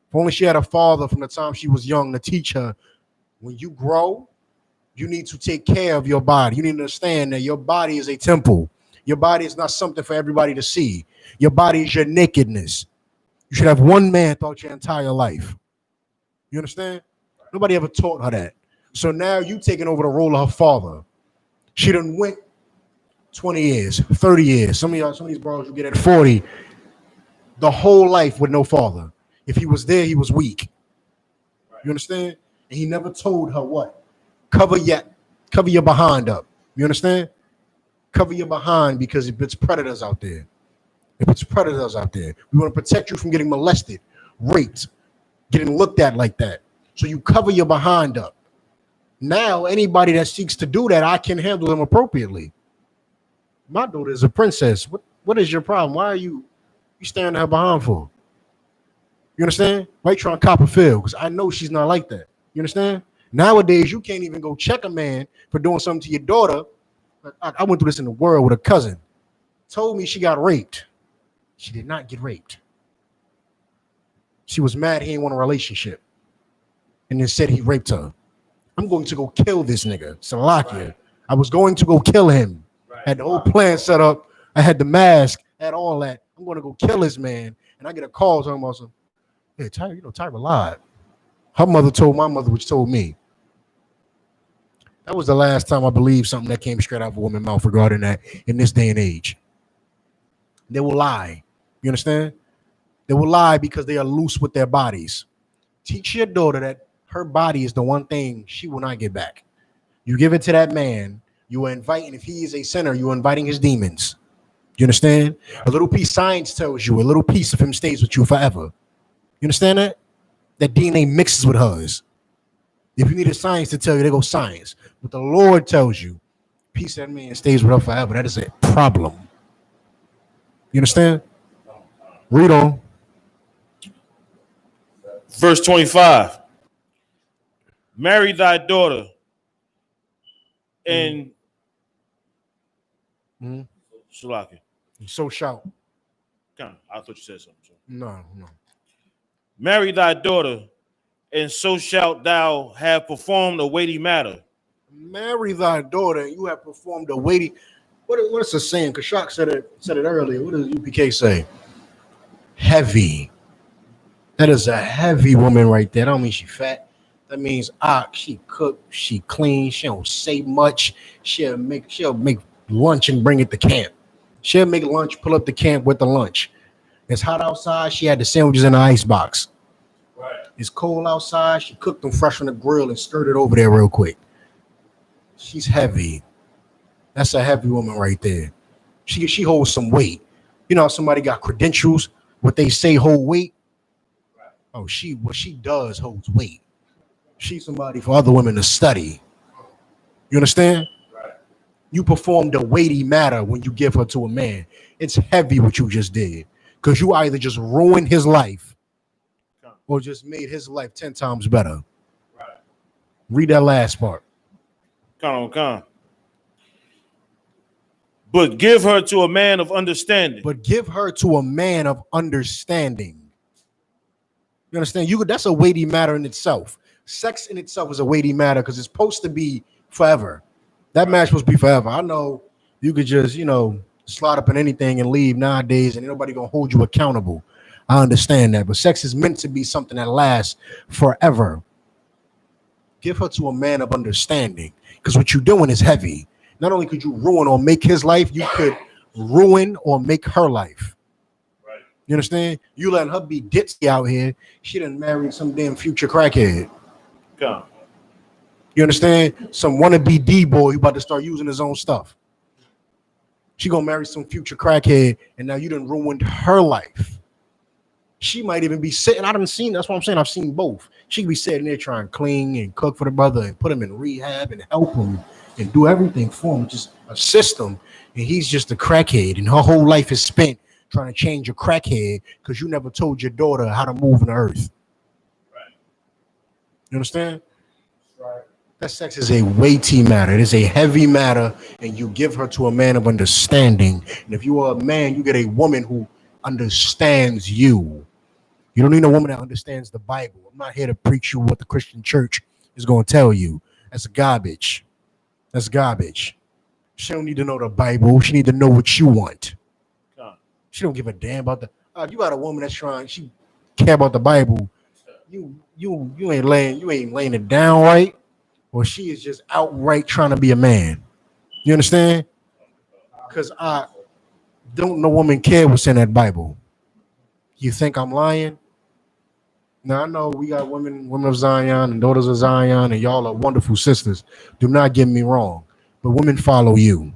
If only she had a father from the time she was young to teach her, when you grow, you need to take care of your body. You need to understand that your body is a temple. Your body is not something for everybody to see. Your body is your nakedness. You should have one man throughout your entire life. You understand? Nobody ever taught her that. So now you taking over the role of her father. She done went 20 years, 30 years. Some of these bros you get at 40, the whole life with no father. If he was there, he was weak. You understand? And he never told her what? Cover your behind up. You understand? Cover your behind because if it's predators out there. If it's predators out there, we want to protect you from getting molested, raped, getting looked at like that. So you cover your behind up. Now, anybody that seeks to do that, I can handle them appropriately. My daughter is a princess. What is your problem? Why are you staring at her behind for? You understand? Why you trying to cop a feel? Because I know she's not like that. You understand? Nowadays, you can't even go check a man for doing something to your daughter. I went through this in the world with a cousin. Told me she got raped. She did not get raped. She was mad he didn't want a relationship. And then said he raped her. I'm going to go kill this nigga, Salakia. Right. I was going to go kill him. Right. Had the whole plan set up. I had the mask, had all that. I'm going to go kill this man. And I get a call talking about some, hey, Tyra, Tyra lied. Her mother told my mother, which told me. That was the last time I believed something that came straight out of a woman's mouth regarding that in this day and age. They will lie. You understand? They will lie because they are loose with their bodies. Teach your daughter that her body is the one thing she will not get back. You give it to that man, you are inviting, if he is a sinner, you are inviting his demons. You understand? A little piece science tells you, a little piece of him stays with you forever. You understand that? That DNA mixes with hers. If you need a science to tell you, there goes science. But the Lord tells you, piece of that man stays with her forever. That is a problem. You understand? Read on. Verse 25. Marry thy daughter and Shalaki. So shout. I thought you said something. So. No. Marry thy daughter, and so shalt thou have performed a weighty matter. Marry thy daughter, and you have performed a weighty. What is the saying? Kashak said it earlier. What does UPK say? Heavy. That is a heavy woman right there. I don't mean she fat. That means she cook, she clean, she don't say much. She'll make lunch and bring it to camp. She'll make lunch, pull up to camp with the lunch. It's hot outside. She had the sandwiches in the ice box. Right. It's cold outside. She cooked them fresh on the grill and skirted over there real quick. She's heavy. That's a heavy woman right there. She holds some weight. You know how somebody got credentials, what they say hold weight? Right. Oh, what she does holds weight. She's somebody for other women to study. You understand? Right. You performed a weighty matter when you give her to a man. It's heavy what you just did. Because you either just ruined his life or just made his life 10 times better. Right. Read that last part. Come. But give her to a man of understanding. You understand? That's a weighty matter in itself. Sex in itself is a weighty matter because it's supposed to be forever. That match supposed to be forever. I know you could just, slide up in anything and leave nowadays and ain't nobody gonna hold you accountable. I understand that. But sex is meant to be something that lasts forever. Give her to a man of understanding because what you're doing is heavy. Not only could you ruin or make his life, you could ruin or make her life. Right. You understand? You letting her be ditzy out here. She done married some damn future crackhead. Come. You understand? Some wannabe D-boy who about to start using his own stuff. She gonna marry some future crackhead, and now you done ruined her life. She might even be sitting. That's what I'm saying. I've seen both. She could be sitting there trying to clean and cook for the brother and put him in rehab and help him and do everything for him, just assist him. And he's just a crackhead, and her whole life is spent trying to change a crackhead because you never told your daughter how to move in the earth. Right. You understand? Right. That sex is a weighty matter. It is a heavy matter, and you give her to a man of understanding. And if you are a man, you get a woman who understands you. You don't need a woman that understands the Bible. I'm not here to preach you what the Christian church is going to tell you. That's garbage. That's garbage. She don't need to know the Bible. She need to know what you want. She don't give a damn about the. You got a woman that's trying. She care about the Bible. You ain't laying it down right. or she is just outright trying to be a man. You understand? Because I don't no woman care what's in that Bible. You think I'm lying? Now I know we got women of Zion and daughters of Zion, and y'all are wonderful sisters. Do not get me wrong, but women follow you.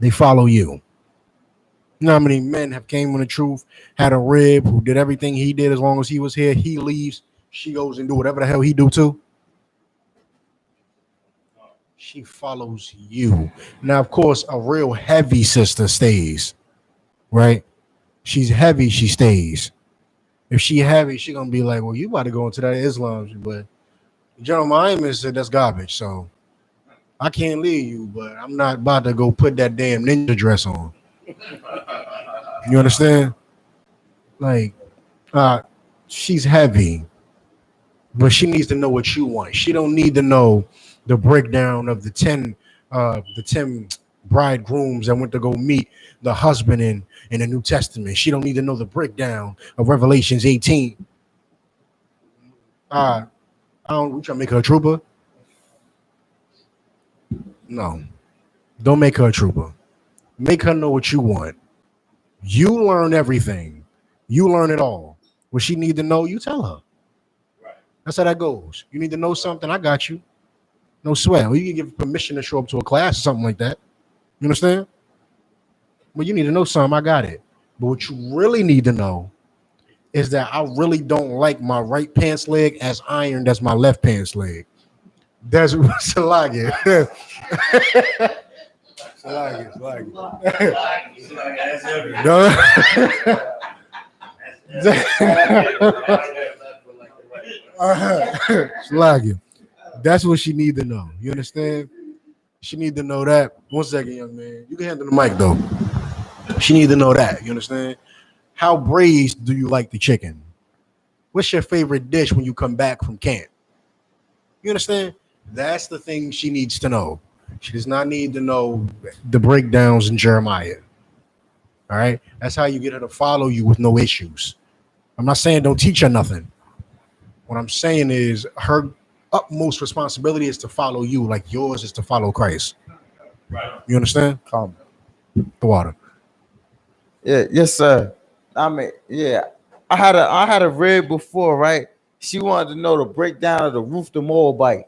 They follow you. You know how many men have came on the truth, had a rib who did everything he did as long as he was here. He leaves, she goes and do whatever the hell he do too. She follows you. Now, of course, a real heavy sister stays, right? She's heavy, she stays. If she heavy, she gonna be like, well, you about to go into that Islam, but General Muhammad said that's garbage, so I can't leave you, but I'm not about to go put that damn ninja dress on. You understand? Like, uh, she's heavy, but she needs to know what you want. She don't need to know the breakdown of the ten bridegrooms that went to go meet the husband in the New Testament. She don't need to know the breakdown of Revelations 18. I don't. We trying to make her a trooper? No, don't make her a trooper. Make her know what you want. You learn everything. You learn it all. What she need to know, you tell her. That's how that goes. You need to know something, I got you. No sweat. Or you can give permission to show up to a class or something like that. You understand? But you need to know something, I got it. But what you really need to know is that I really don't like my right pants leg as ironed as my left pants leg. That's what's like it. Slag it. That's what she need to know. You understand? She need to know that. 1 second, young man. You can handle the mic though. She need to know that. You understand? How braised do you like the chicken? What's your favorite dish when you come back from camp? You understand? That's the thing she needs to know. She does not need to know the breakdowns in Jeremiah. All right? That's how you get her to follow you with no issues. I'm not saying don't teach her nothing. What I'm saying is her utmost responsibility is to follow you, like yours is to follow Christ. You understand? Come. The water. Yeah, yes, sir. I mean, yeah. I had a rib before, right? She wanted to know the breakdown of the roof the Moabite.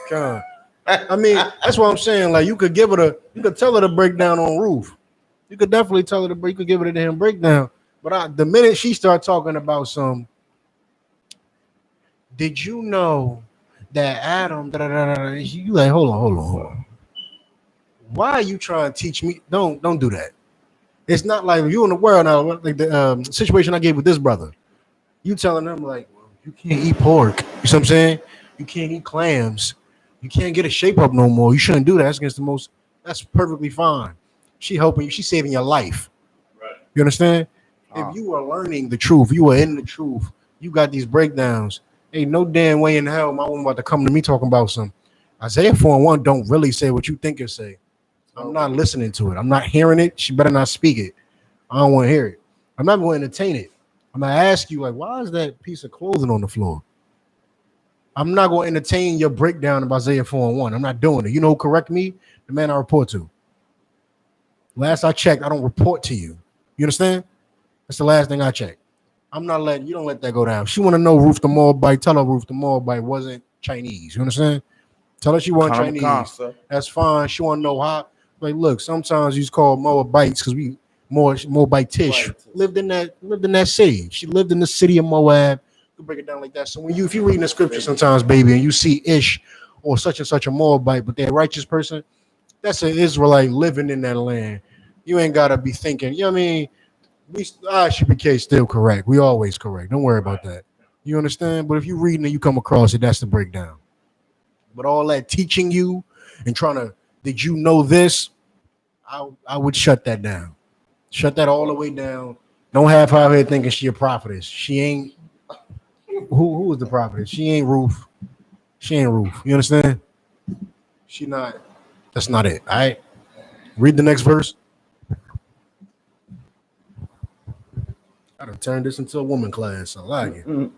God. I mean, that's what I'm saying. Like you could tell her the breakdown on roof. You could definitely tell her you could give her the damn breakdown. But the minute she start talking about did you know that Adam? Da, da, da, da, you like, hold on. Why are you trying to teach me? Don't do that. It's not like you in the world now. Like the situation I gave with this brother. You telling them like, well, you can't eat pork. You know what I'm saying? You can't eat clams. You can't get a shape up no more. You shouldn't do that. That's against the most. That's perfectly fine. She helping you. She's saving your life. You understand? If you are learning the truth, you are in the truth. You got these breakdowns. Ain't no damn way in hell my woman about to come to me talking about some Isaiah 4:1 don't really say what you think it say. I'm not listening to it. I'm not hearing it. She better not speak it. I don't want to hear it. I'm not going to entertain it. I'm gonna ask you like, why is that piece of clothing on the floor? I'm not going to entertain your breakdown of Isaiah 4:1. I'm not doing it. You know who correct me? The man I report to. Last I checked, I don't report to you. You understand? That's the last thing I checked. I'm not letting you don't let that go down. She want to know Ruth the Moabite. Tell her Ruth the Moabite wasn't Chinese. You understand? Tell her she wasn't Chinese. That's fine. She want to know how. Like, look, sometimes he's called Moabites because we Moabitish lived in that city. She lived in the city of Moab. You break it down like that. So if you read the scripture sometimes, baby, and you see Ish or such and such a Moabite, but they're a righteous person, that's an Israelite living in that land. You ain't gotta be thinking. You know what I mean? I.S.U.P.K still correct. We always correct. Don't worry about that. You understand? But if you reading it, you come across it, that's the breakdown. But all that teaching you and trying to, did you know this? I would shut that down. Shut that all the way down. Don't have her out here thinking she a prophetess. She ain't. Who is the prophetess? She ain't Ruth. She ain't Ruth. You understand? She not. That's not it. All right. Read the next verse. I done turned this into a woman class. I like it.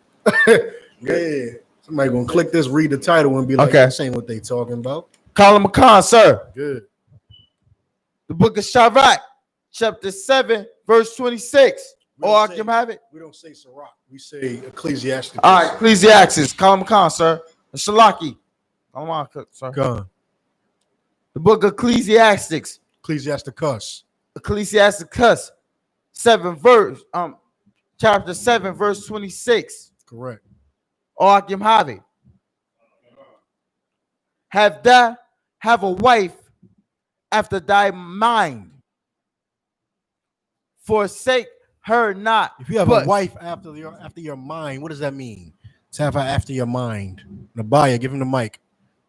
Yeah. Somebody gonna click this, read the title, and be like, Okay. "This ain't what they talking about." Colin McCon, sir. Good. The book of Sharach, chapter 7, verse 26. We Or I don't can say- have it. We don't say Sirach. We say Ecclesiasticus. All right, Ecclesiastes. Colin McCon, sir. Shalaki. Come on, sir. Go. The book of Ecclesiastes. Ecclesiasticus. Ecclesiasticus 7 verse chapter 7 verse 26. Correct. Or I can have it. Have a wife after thy mind. Forsake her not. If you have a wife after your mind, what does that mean? To have her after your mind. Nabaya, give him the mic.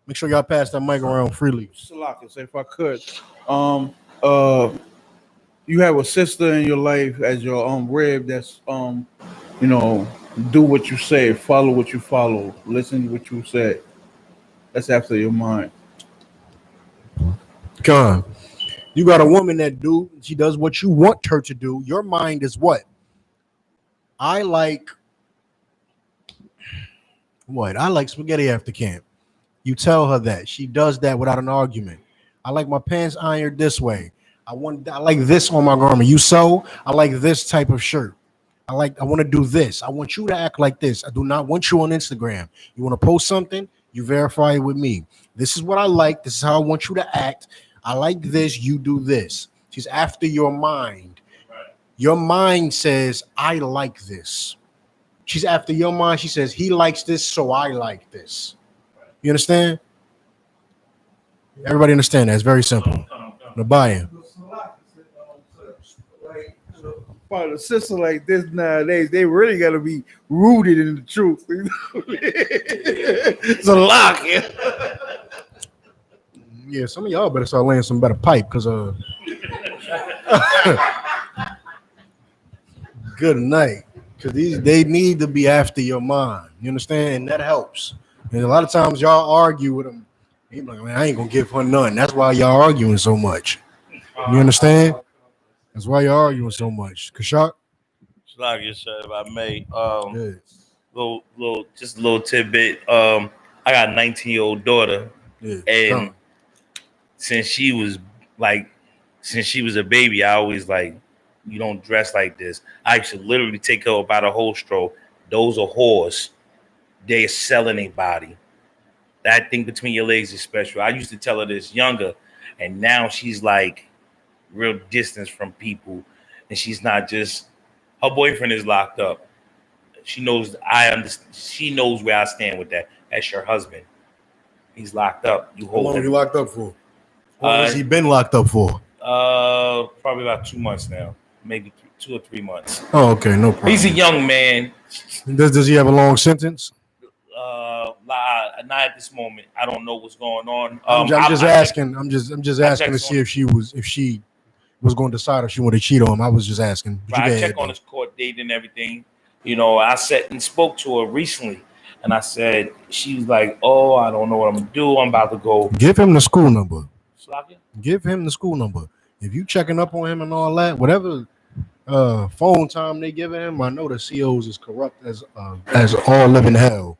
Make sure y'all pass that mic around freely. Salakis, if I could, you have a sister in your life as your rib that's do what you say, follow what you follow, listen to what you say. That's after your mind. Come. You got a woman that she does what you want her to do. Your mind is what? I like spaghetti after camp. You tell her that. She does that without an argument. I like my pants ironed this way. I like this on my garment. You sew, I like this type of shirt. I want to do this. I want you to act like this. I do not want you on Instagram. You want to post something, you verify it with me. This is what I like. This is how I want you to act. I like this, you do this. She's after your mind. Your mind says, I like this. She's after your mind. She says, he likes this, so I like this. You understand? Everybody understand that. It's very simple. The buy-in. For a sister like this nowadays, they really got to be rooted in the truth. It's a lock. Yeah, some of y'all better start laying some better pipe because good night. Because they need to be after your mind. You understand? And that helps. And a lot of times y'all argue with them. He's like, man, I ain't gonna give her none. That's why y'all arguing so much. You understand? That's why y'all arguing so much. Kashak? Like sir, if I may, Yeah. just a little tidbit. I got a 19-year-old daughter, and since she was a baby, I always like, you don't dress like this. I should literally take her about a whole stroll. Those are whores. They're selling a body. That thing between your legs is special. I used to tell her this younger, and now she's like real distance from people, and she's not just. Her boyfriend is locked up. She knows I understand. She knows where I stand with that. That's your husband. He's locked up. You How hold long him. he locked up for? How long has he been locked up for? Probably about 2 months now. Maybe 2 or 3 months. Oh, okay, no problem. He's a young man. Does he have a long sentence? Not at this moment. I don't know what's going on. I'm just asking to see if she was going to decide if she wanted to cheat on him. I was just asking. I check on his court date and everything. I sat and spoke to her recently, and I said, she was like, "Oh, I don't know what I'm gonna do. I'm about to go." Give him the school number. Slocky? Give him the school number. If you checking up on him and all that, whatever phone time they giving him, I know the COs is corrupt as all living hell.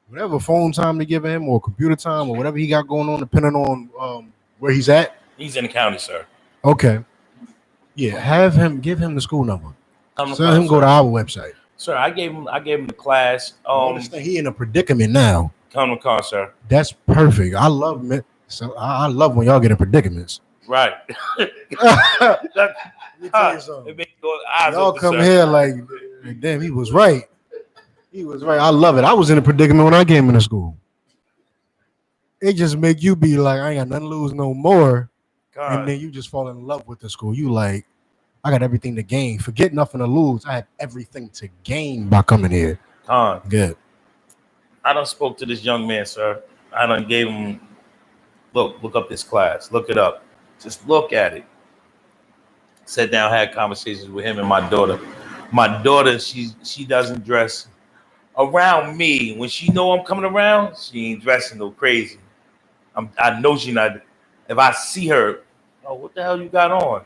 Whatever phone time they giving him, or computer time, or whatever he got going on, depending on where he's at. He's in the county, sir. Okay. Yeah, give him the school number. Sir, him go to our website. Sir, I gave him the class. He in a predicament now. Come to call, sir. That's perfect. I love it. So I love when y'all get in predicaments. Right. Let me tell you something. Y'all come here like, damn, he was right. He was right. I love it. I was in a predicament when I came into school. It just make you be like, I ain't got nothing to lose no more. God. And then you just fall in love with the school. You like, I got everything to gain. Forget nothing to lose. I have everything to gain by coming here. Good. I done spoke to this young man, sir. I done gave him, look up this class. Look it up. Just look at it. Sat down, had conversations with him and my daughter. My daughter, she doesn't dress around me. When she know I'm coming around, she ain't dressing no crazy. I know she not. If I see her, oh, what the hell you got on?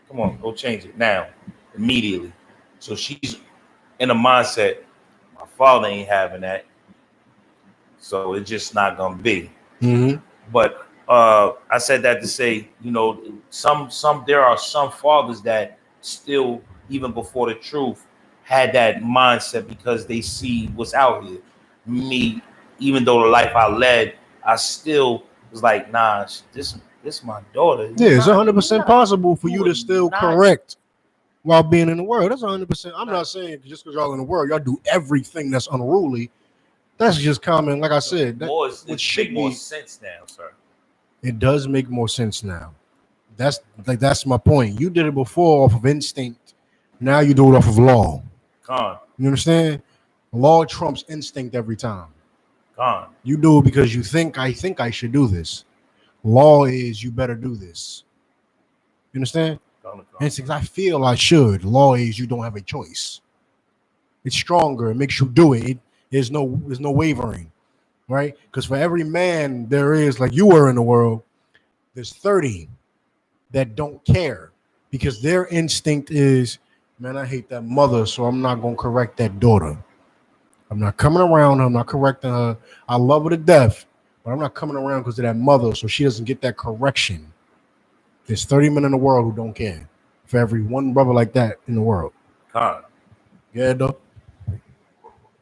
Come on, go change it now, immediately. So she's in a mindset, my father ain't having that. So it's just not gonna be. Mm-hmm. But I said that to say, you know, there are some fathers that still, even before the truth, had that mindset because they see what's out here. Me, even though the life I led, I still was like, nah, this my daughter. Yeah, it's Nah, 100% possible for you to still not- correct while being in the world. That's 100%. I'm not saying just because y'all in the world, y'all do everything that's unruly. That's just common. Like I said, that More, what it should make more be. sense now, sir. It does make more sense now. That's my point. You did it before off of instinct. Now you do it off of law. Gone, You understand? Law trumps instinct every time. gone. You do it because you think I should do this. Law is you better do this. You understand? Gone. Instinct, I feel I should. Law is you don't have a choice. It's stronger. It makes you do it. There's no wavering, right? Because for every man there is, like you were in the world, there's 30 that don't care because their instinct is, man, I hate that mother, so I'm not gonna correct that daughter. I'm not coming around her. I'm not correcting her. I love her to death, but I'm not coming around because of that mother, so she doesn't get that correction. There's 30 men in the world who don't care. For every one brother like that in the world. Gone. Yeah, though.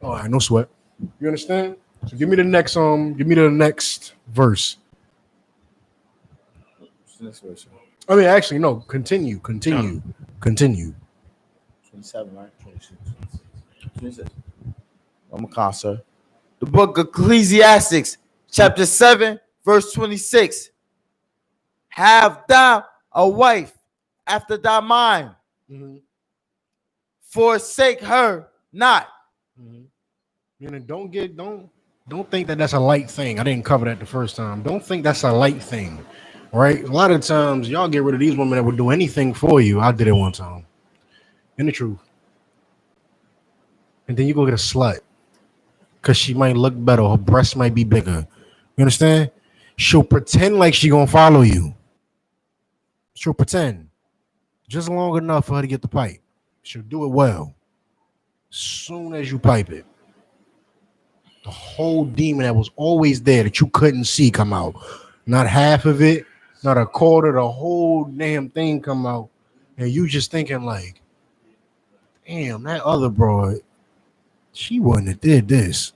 All right, no sweat. You understand? So give me the next verse. Next verse. I mean, actually, no. Continue. 27, right? 26. I'm a concert. The book of Ecclesiastes, chapter 7, verse 26. Have thou a wife after thy mind. Mm-hmm. Forsake her not. Mm-hmm. You know, don't think that that's a light thing. I didn't cover that the first time. Don't think that's a light thing, right? A lot of times, y'all get rid of these women that would do anything for you. I did it one time, in the truth, and then you go get a slut because she might look better. Her breasts might be bigger. You understand? She'll pretend like she gonna follow you. She'll pretend just long enough for her to get the pipe. She'll do it well. Soon as you pipe it, the whole demon that was always there that you couldn't see come out. Not half of it, not a quarter, the whole damn thing come out. And you just thinking like, damn, that other broad, she wouldn't have did this.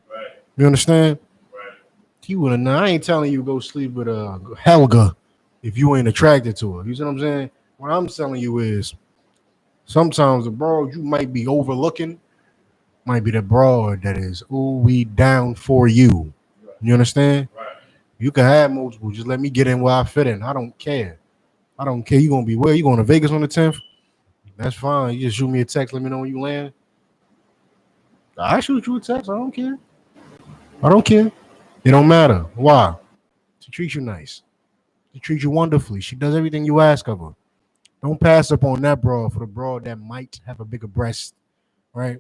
Right. You understand? Right. He wouldn't. I ain't telling you go sleep with Helga if you ain't attracted to her. You see what I'm saying? What I'm telling you is sometimes the broad you might be overlooking might be the broad that is, ooh, we down for you. You understand? Right. You can have multiple. Just let me get in where I fit in. I don't care. I don't care. You gonna be where? You going to Vegas on the 10th? That's fine. You just shoot me a text. Let me know when you land. I shoot you a text. I don't care. I don't care. It don't matter. Why? She treats you nice. She treats you wonderfully. She does everything you ask of her. Don't pass up on that broad for the broad that might have a bigger breast, right?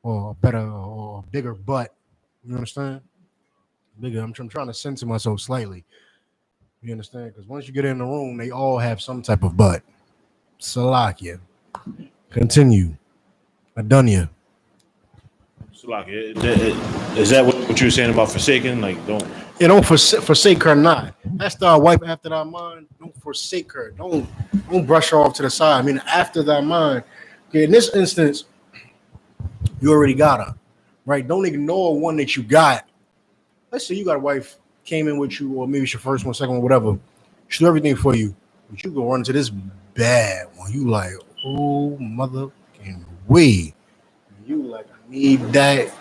Or a better or a bigger butt. You understand? Bigger. I'm trying to censor myself slightly. You understand? Because once you get in the room, they all have some type of butt. Salakia. Continue. I done you. Is that what you were saying about forsaking? Like, don't. Yeah, don't forsake her not. That's thy wife after thy mind. Don't forsake her. Don't brush her off to the side. I mean, after thy mind. Okay, in this instance, you already got her, right? Don't ignore one that you got. Let's say you got a wife came in with you, or maybe it's your first one, second one, whatever. She do everything for you, but you go run into this bad one. You like, oh mother can we? You like, I need that.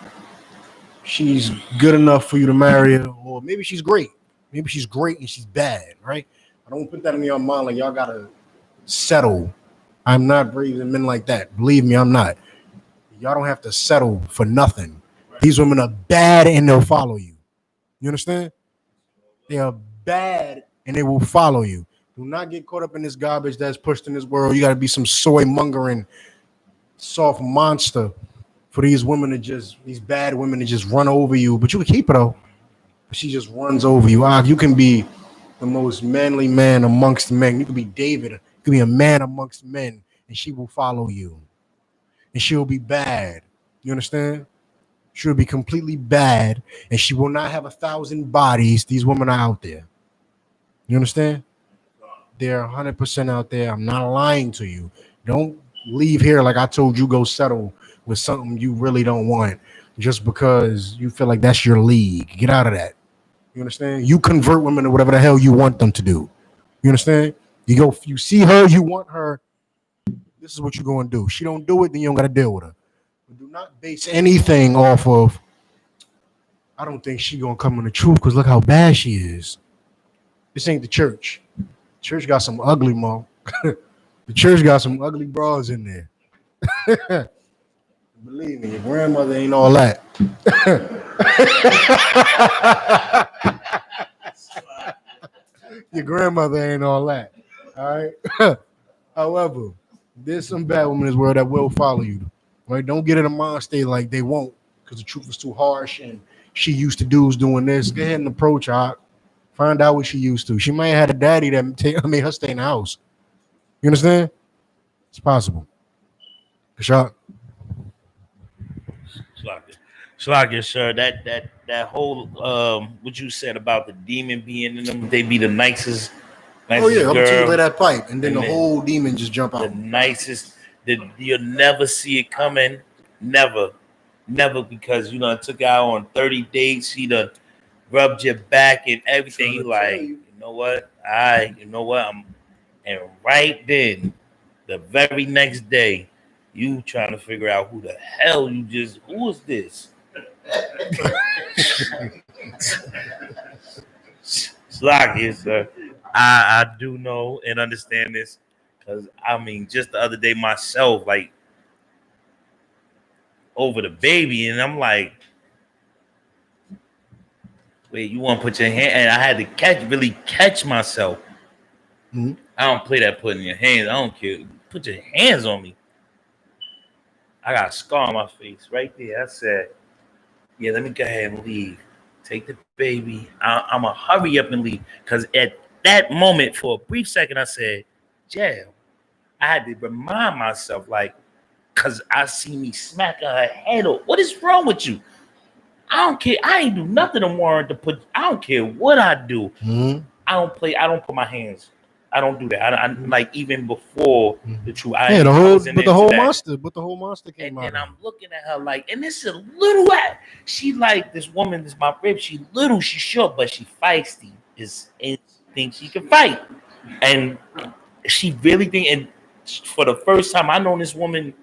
She's good enough for you to marry her, or maybe she's great. Maybe she's great and she's bad, right? I don't put that in your mind like y'all gotta settle. I'm not raising men like that. Believe me, I'm not. Y'all don't have to settle for nothing. These women are bad and they'll follow you. You understand? They are bad and they will follow you. Do not get caught up in this garbage that's pushed in this world. You got to be some soy mongering, soft monster for these women to just, these bad women to just run over you. But you can keep it though. She just runs over you. You can be the most manly man amongst men. You can be David. You can be a man amongst men, and she will follow you. And she'll be bad. You understand? She will be completely bad, and she will not have 1,000 bodies. These women are out there. You understand? They're 100% out there. I'm not lying to you. Don't leave here like I told you. Go settle with something you really don't want just because you feel like that's your league. Get out of that. You understand? You convert women to whatever the hell you want them to do. You understand? You see her, you want her. This is what you're going to do. She don't do it, then you don't got to deal with her. But do not base anything off of, I don't think she going to come in the truth because look how bad she is. This ain't the church. Church got some ugly mo. The church got some ugly bras in there. Believe me, your grandmother ain't all that. Your grandmother ain't all that. All right. However, there's some bad women in this world that will follow you. Right? Don't get in a mind state like they won't because the truth is too harsh and she used to dudes doing this. Go ahead and approach her. Find out what she used to. She might have had a daddy that made her stay in the house. You understand? It's possible. Shot. Slakia, sir. That whole what you said about the demon being in them, they be the nicest Oh yeah, up until you girl, lay that pipe, and then and the then whole demon just jump the out. nicest. You'll never see it coming. Never, never, because you know it took out on 30 dates. She done rubbed your back and everything. You like, you know what? And right then, the very next day, you trying to figure out who the hell who is this? Slack sir. I do know and understand this because I mean, just the other day myself, like over the baby, and I'm like, wait, you want to put your hand? And I had to really catch myself. Mm-hmm. I don't play that putting your hands. I don't care. Put your hands on me. I got a scar on my face right there. I said, yeah, let me go ahead and leave. Take the baby. I'm going to hurry up and leave. Because at that moment, for a brief second, I said, jail. I had to remind myself, like, because I see me smacking her head. What is wrong with you? I don't care. I ain't do nothing to warrant to put. I don't care what I do. Mm-hmm. I don't put my hands. I don't do that. I like even before the truth. Yeah, the whole monster came and out. And I'm looking at her like, and this is a little. She like this woman. This is my rib. She little. She short, but she feisty. And thinks she can fight, and she really think. And for the first time, I known this woman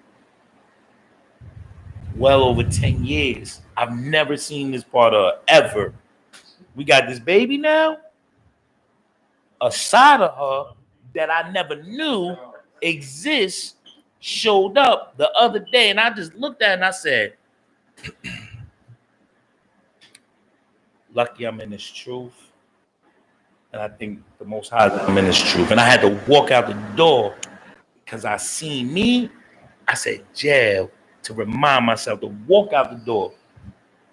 well over 10 years. I've never seen this part of her ever. We got this baby now. A side of her that I never knew exists showed up the other day, and I just looked at it and I said, lucky I'm in this truth. And I think the Most High I'm in this truth. And I had to walk out the door because I seen me. I said jail to remind myself to walk out the door.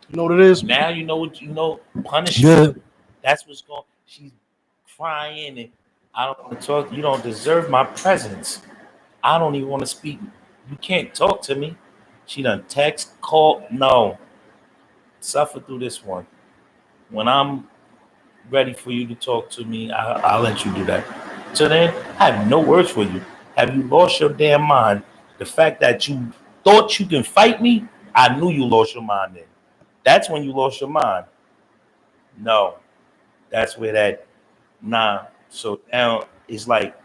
You know what it is? Now you know what you know. Punishment. Yeah. That's what's going. She's crying, and I don't want to talk. You don't deserve my presence. I don't even want to speak. You can't talk to me. She done text, call. No, suffer through this one. When I'm ready for you to talk to me, I'll let you do that. So then, I have no words for you. Have you lost your damn mind? The fact that you thought you can fight me, I knew you lost your mind then. That's when you lost your mind. No, that's where that, nah. So now it's like,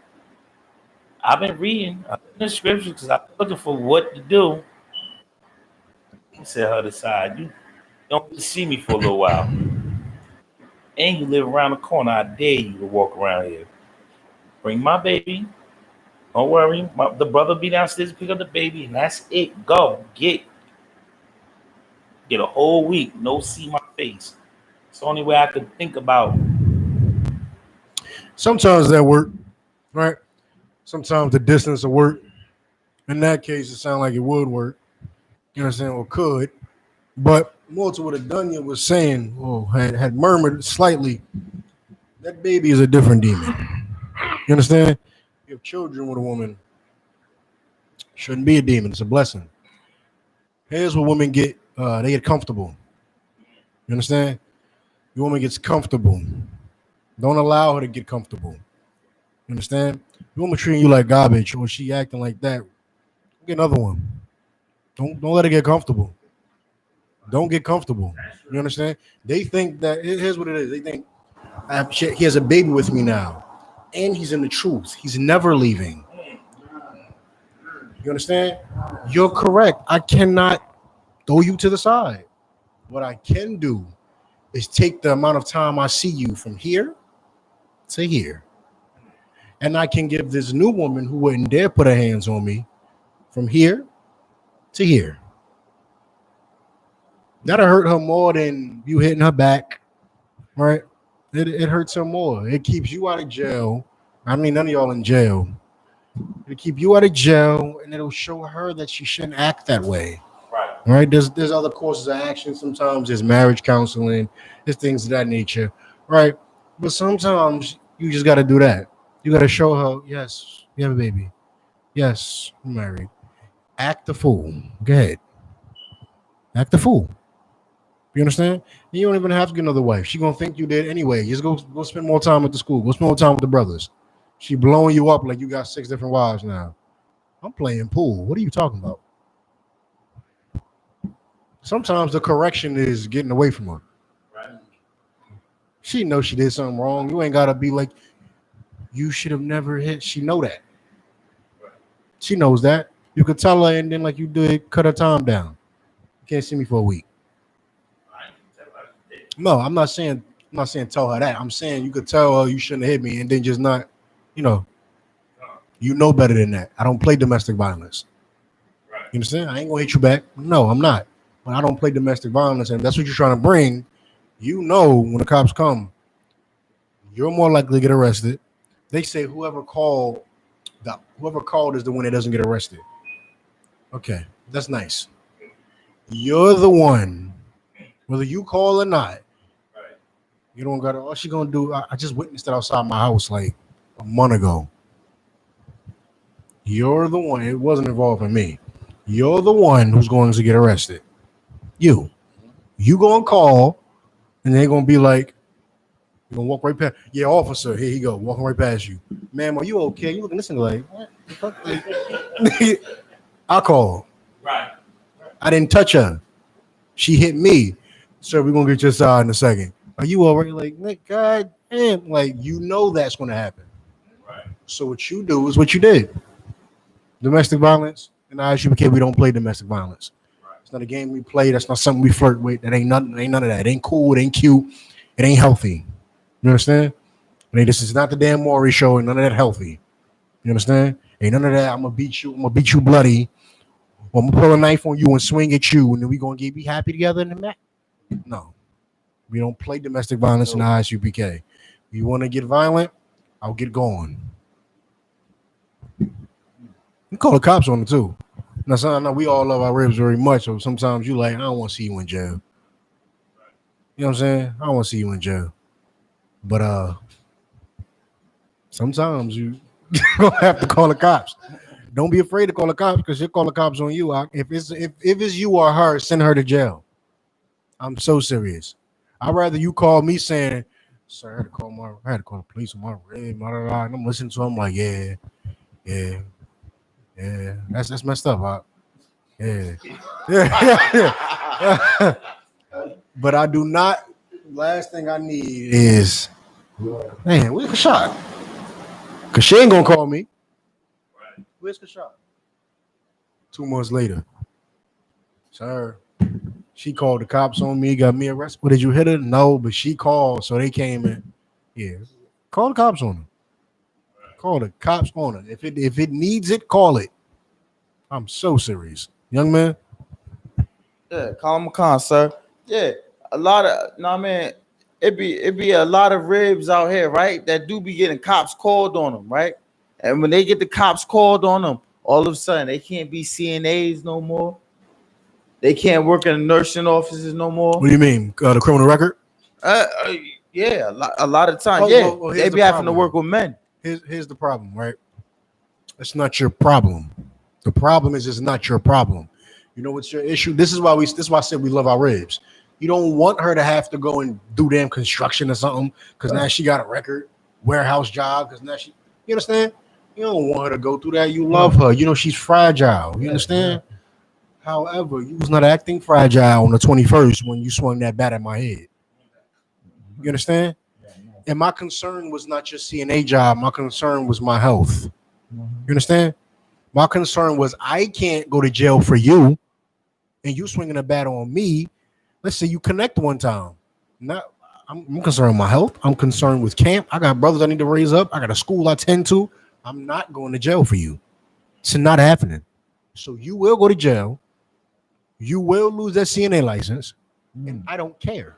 I've been reading the scriptures because I'm looking for what to do. He said her aside. You don't see me for a little while. And you live around the corner. I dare you to walk around here. Bring my baby. Don't worry. The brother be downstairs to pick up the baby, and that's it. Go. Get a whole week. No see my face. It's the only way I could think about. Sometimes that work, right? Sometimes the distance will work. In that case, it sounds like it would work. You understand? Or could. But more to what Adunya was saying, had murmured slightly, that baby is a different demon. You understand? You have children with a woman. Shouldn't be a demon. It's a blessing. Here's what women get they get comfortable. You understand? Your woman gets comfortable. Don't allow her to get comfortable. You understand? Your woman treating you like garbage or she acting like that, get another one. Don't let her get comfortable. Don't get comfortable. You understand? They think that here's what it is. They think he has a baby with me now, and he's in the truth. He's never leaving. You understand? You're correct. I cannot throw you to the side. What I can do is take the amount of time I see you from here to here. And I can give this new woman who wouldn't dare put her hands on me from here to here. That'll hurt her more than you hitting her back, right? It hurts her more. It keeps you out of jail. I mean, none of y'all in jail. It'll keep you out of jail, and it'll show her that she shouldn't act that way. Right? There's other courses of action. Sometimes there's marriage counseling. There's things of that nature, right? But sometimes you just got to do that. You got to show her, yes, you have a baby. Yes, I'm married. Act the fool. Go ahead. Act the fool. You understand? You don't even have to get another wife. She gonna think you did anyway. Just go spend more time at the school. Go spend more time with the brothers. She blowing you up like you got 6 different wives now. I'm playing pool. What are you talking about? Sometimes the correction is getting away from her. Right. She knows she did something wrong. You ain't gotta be like, you should have never hit. She know that. Right. She knows that. You could tell her, and then like you did, cut her time down. You can't see me for a week. No, I'm not saying tell her that. I'm saying you could tell her you shouldn't have hit me, and then just not, you know better than that. I don't play domestic violence. Right. You understand? I ain't gonna hit you back. No, I'm not. But I don't play domestic violence, and if that's what you're trying to bring, when the cops come, you're more likely to get arrested. They say whoever called is the one that doesn't get arrested. Okay, that's nice. You're the one, whether you call or not. You don't got to. All she gonna do? I just witnessed it outside my house like a month ago. You're the one. It wasn't involving me. You're the one who's going to get arrested. You gonna call, and they're gonna be like, you're gonna walk right past. Yeah, officer, here you go, walking right past you. Ma'am, are you okay? You looking this thing like, what the fuck? I called. Right. I didn't touch her. She hit me. Sir, we're gonna get your side in a second. Are you already like, Nick, God damn, like that's gonna happen. Right. So what you do is what you did. Domestic violence and I.S.U.P.K, we don't play domestic violence. Right. It's not a game we play. That's not something we flirt with. That ain't none of that. It ain't cool. It ain't cute. It ain't healthy. You understand? This is not the Dan Maury show. And none of that healthy. You understand? Ain't none of that. I'm gonna beat you bloody. Or I'm gonna pull a knife on you and swing at you, and then we gonna be happy together in the mat. No. We don't play domestic violence in the I.S.U.P.K. You want to get violent? I'll get going. You call the cops on it too. Now, I know we all love our ribs very much, so sometimes you like, I don't want to see you in jail. You know what I'm saying? I don't want to see you in jail. But sometimes you gonna have to call the cops. Don't be afraid to call the cops because she'll call the cops on you. If it's you or her, send her to jail. I'm so serious. I'd rather you call me saying, sir, I had to call the police on my rib, and I'm listening to them like, yeah, that's messed up, huh? Yeah. But I do not. Last thing I need is, man, where's Kashad? Because she ain't gonna call me. Where's Kashad? 2 months later, sir. She called the cops on me, got me arrested. Well, did you hit her? No, but she called, so they came in. Yeah, call the cops on her. Call the cops on her. If it needs it, call it. I'm so serious, young man. Yeah, calm calm, sir. Yeah, a lot of it be a lot of ribs out here, right? That do be getting cops called on them, right? And when they get the cops called on them, all of a sudden they can't be CNAs no more. They can't work in the nursing offices no more. What do you mean? The criminal record? Yeah, a lot of times. Well, they be having to work with men. Here's the problem, right? It's not your problem. The problem is it's not your problem. You know what's your issue? This is why I said we love our ribs. You don't want her to have to go and do damn construction or something because now she got a record warehouse job because now you understand? You don't want her to go through that. You love her. You know she's fragile. You understand? However, you was not acting fragile on the 21st when you swung that bat at my head. You understand? And my concern was not your CNA job. My concern was my health. You understand? My concern was I can't go to jail for you and you swinging a bat on me. Let's say you connect one time. Not, I'm concerned with my health. I'm concerned with camp. I got brothers I need to raise up. I got a school I tend to. I'm not going to jail for you. It's not happening. So you will go to jail. You will lose that CNA license. And I don't care.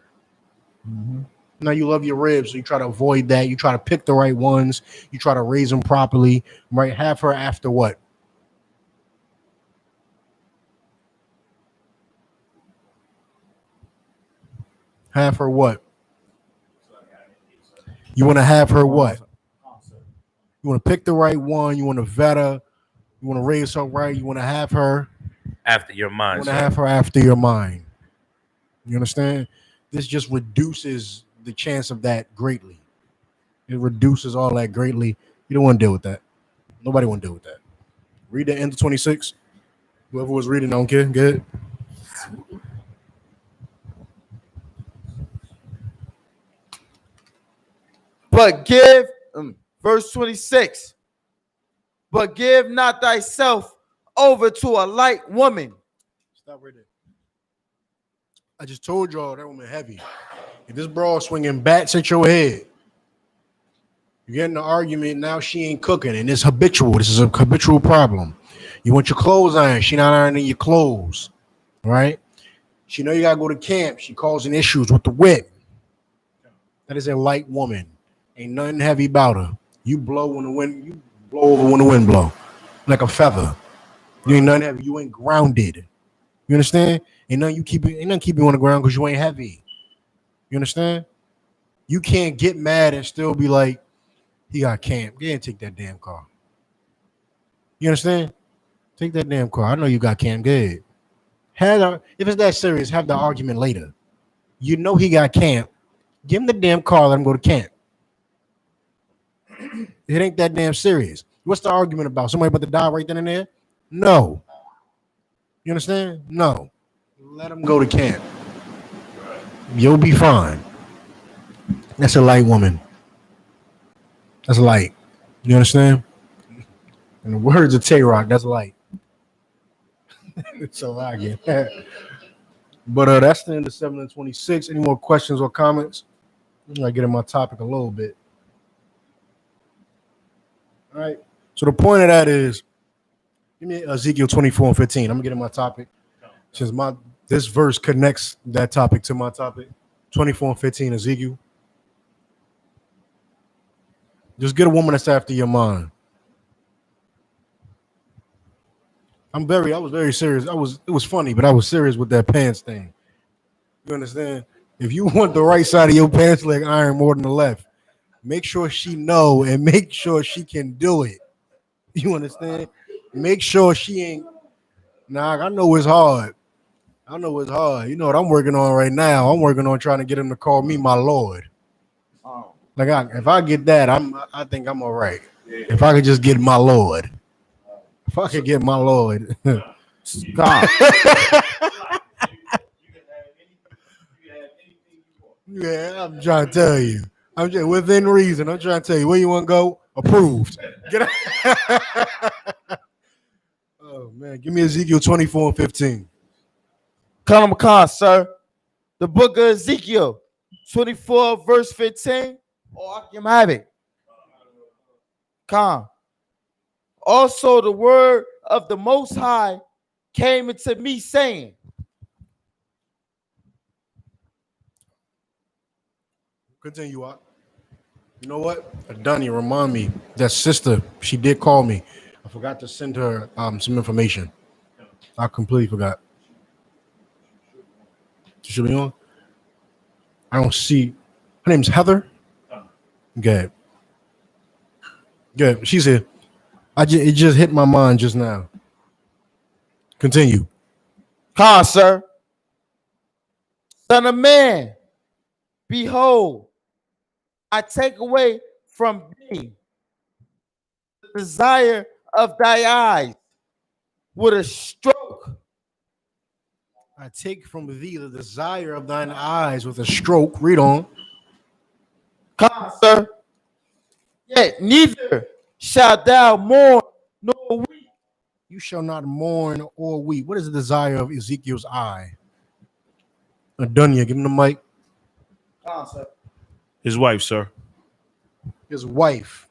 Now you love your ribs, so you try to avoid that. You try to pick the right ones. You try to raise them properly. Right? Have her after what? Have her what? You want to have her what? You want to pick the right one. You want to vet her. You want to raise her right. You want to have her After your You mind. want to have her after your mind. You understand? This just reduces the chance of that greatly. It reduces all that greatly. You don't want to deal with that. Nobody want to deal with that. Read the end of 26. Whoever was reading, I don't care. Good. But give, verse 26, but give not thyself over to a light woman. Stop right there. I just told y'all that woman heavy. If this broad swinging bats at your head, you get in an argument, now she ain't cooking, and it's habitual. This is a habitual problem. You want your clothes ironed, she not ironing your clothes, right? She know you gotta go to camp. She causing issues with the whip. That is a light woman. Ain't nothing heavy about her. You blow when the wind, you blow over when the wind blow, like a feather. You ain't nothing heavy. You ain't grounded. You understand? Ain't nothing keep you on the ground because you ain't heavy. You understand? You can't get mad and still be like, he got camp. Yeah, take that damn car. You understand? Take that damn car. I know you got camp. Good. If it's that serious, have the argument later. You know he got camp. Give him the damn car. Let him go to camp. It ain't that damn serious. What's the argument about? Somebody about to die right then and there? No. You understand? No. Let him go to camp. You'll be fine. That's a light woman. That's light. You understand? In the words of Tay-Rock, that's light. So I get that. But that's the end of 7 and 26. Any more questions or comments? I get in my topic a little bit. All right. So the point of that is, give me Ezekiel 24 and 15. I'm gonna get in my topic. Since this verse connects that topic to my topic. 24 and 15, Ezekiel. Just get a woman that's after your mind. I was very serious. It was funny, but I was serious with that pants thing. You understand? If you want the right side of your pants leg iron more than the left, make sure she know and make sure she can do it. You understand? Make sure she ain't. Nah, I know it's hard. I know it's hard. You know what I'm working on right now? I'm working on trying to get him to call me my Lord. Like if I get that, I think I'm all right. If I could just get my Lord. If I could get my Lord. God. Yeah, I'm trying to tell you. I'm just within reason. I'm trying to tell you where you want to go. Approved. Get out. Oh man, give me Ezekiel 24 and 15. Khan, sir. The book of Ezekiel, 24, verse 15. Or I can have it. Khan. Also, the word of the Most High came into me, saying, Continue on. You know what? Dunny, remind me. That sister, she did call me. I forgot to send her some information. I completely forgot. She should be on. I don't see. Her name's Heather. Good. Good. She's here. It just hit my mind just now. Continue. Come on, sir. Son of man, behold, I take away from thee the desire of thy eyes with a stroke. I take from thee the desire of thine eyes with a stroke. Read on. Come on, sir. Yet neither shalt thou mourn nor weep. You shall not mourn or weep. What is the desire of Ezekiel's eye? Adunya, give him the mic. Come on, sir. His wife, sir. His wife.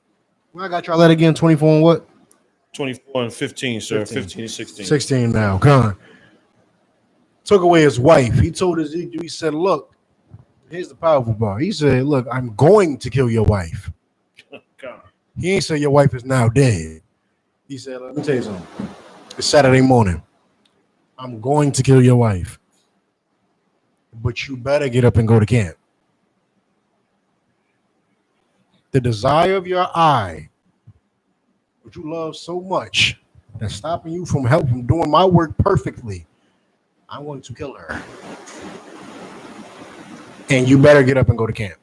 Well, I got y'all that again. 24 and what? 24 and 15, sir. 15. 15 and 16. 16 now. Come on. Took away his wife. He told Ezekiel, he said, look, here's the powerful part. He said, look, I'm going to kill your wife. God. He ain't say your wife is now dead. He said, let me tell you something. It's Saturday morning. I'm going to kill your wife. But you better get up and go to camp. The desire of your eye, which you love so much, that's stopping you from doing my work perfectly. I want to kill her. And you better get up and go to camp.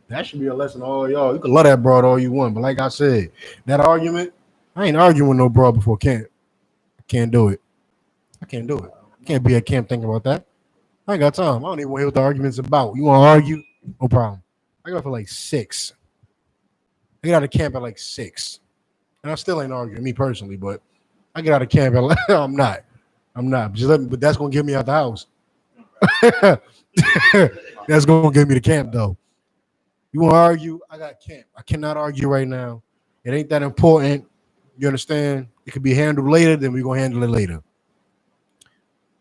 That should be a lesson to all y'all. You can love that broad all you want, but like I said, that argument, I ain't arguing with no broad before camp. I can't do it. I can't do it. I can't be at camp thinking about that. I ain't got time. I don't even want to hear what the argument's about. You want to argue? No problem. I got for like 6. I get out of camp at like 6. And I still ain't arguing, me personally, but I get out of camp at like, I'm not. But that's going to get me out the house. That's going to get me to camp, though. You want to argue? I got camp. I cannot argue right now. It ain't that important. You understand? It could be handled later, then we're going to handle it later.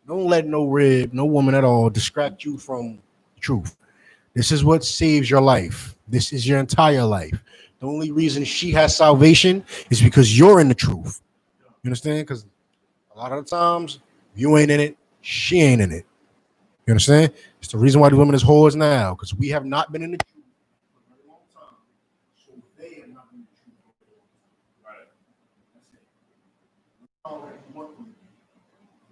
Don't let no rib, no woman at all distract you from the truth. This is what saves your life. This is your entire life. The only reason she has salvation is because you're in the truth. You understand? Because a lot of the times, you ain't in it, she ain't in it. You understand? It's the reason why the women is whores now, because we have not been in the truth for a very long time. So they have not been in the truth for a very long time. Right. That's it. We already want them.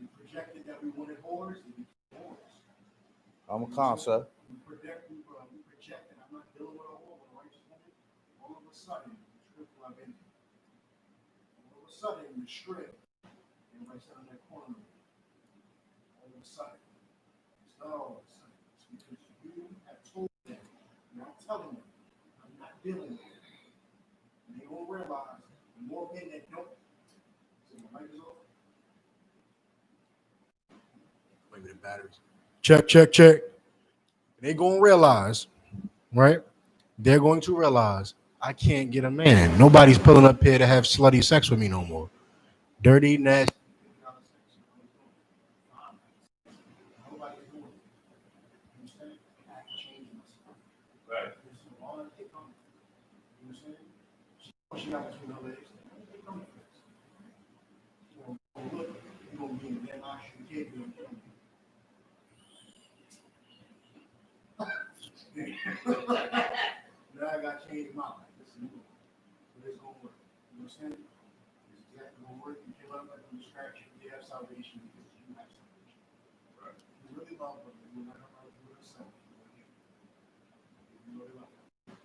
We projected that we wanted whores, and we became whores. I'm a con, sir. We projected, I'm not dealing with a whore, with a righteous woman. All of a sudden, the strip club ended. All of a sudden, the strip, everybody sat in that corner. All of a sudden. It's not all of a sudden. It's because you have told them, you're not telling them, I'm not dealing with it. And they won't realize the more men that don't. So my mic is off. Maybe the batteries. Check. They're going to realize, right? They're going to realize I can't get a man. Nobody's pulling up here to have slutty sex with me no more. Dirty, nasty. Nobody's doing it. You understand? I have to change myself. Right. There's some law that they come. You understand? She got between her legs. They come first. You're going to look. You're going to be in the I.S.U.P.K. You're going to kill me. Now I got to change my life. Listen, it's going to work. You understand? It's exactly going to work. You cannot let them distract you. You have salvation because you have salvation. Right. You really love them. You will not have to do it yourself. You really love them.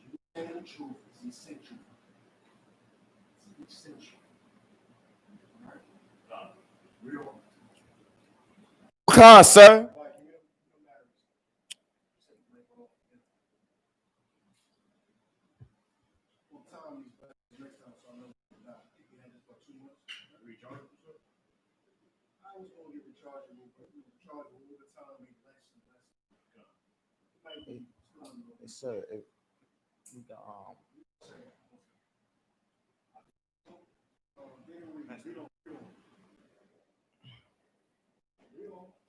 You stand in the truth is essential. It's essential. All right? Real. Con, sir. I was going to get rechargeable, but rechargeable over time make less and less. It might be Yes, sir.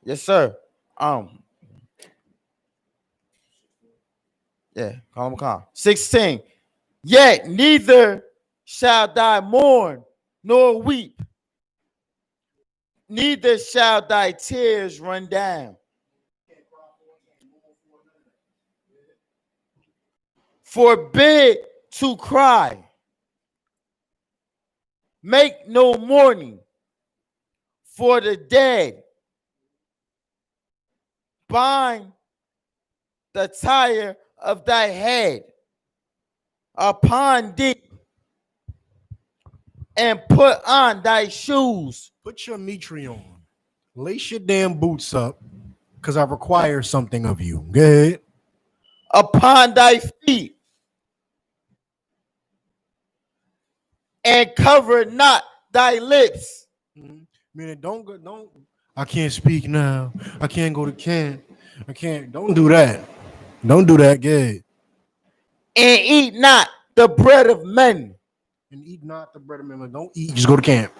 Yes, sir. Yeah, calm. 16. Yet neither shall thy mourn nor weep, neither shall thy tears run down. Forbid to cry. Make no mourning, for the dead. Bind the tire of thy head upon thee, and put on thy shoes. Put your mitre on. Lace your damn boots up, because I require something of you. Good. Upon thy feet, and cover not thy lips. Meaning, don't go, don't. I can't speak now. I can't go to camp. I can't. Don't do that. Don't do that. Good. And eat not the bread of men. And eat not the bread of men. Don't eat. Just go to camp.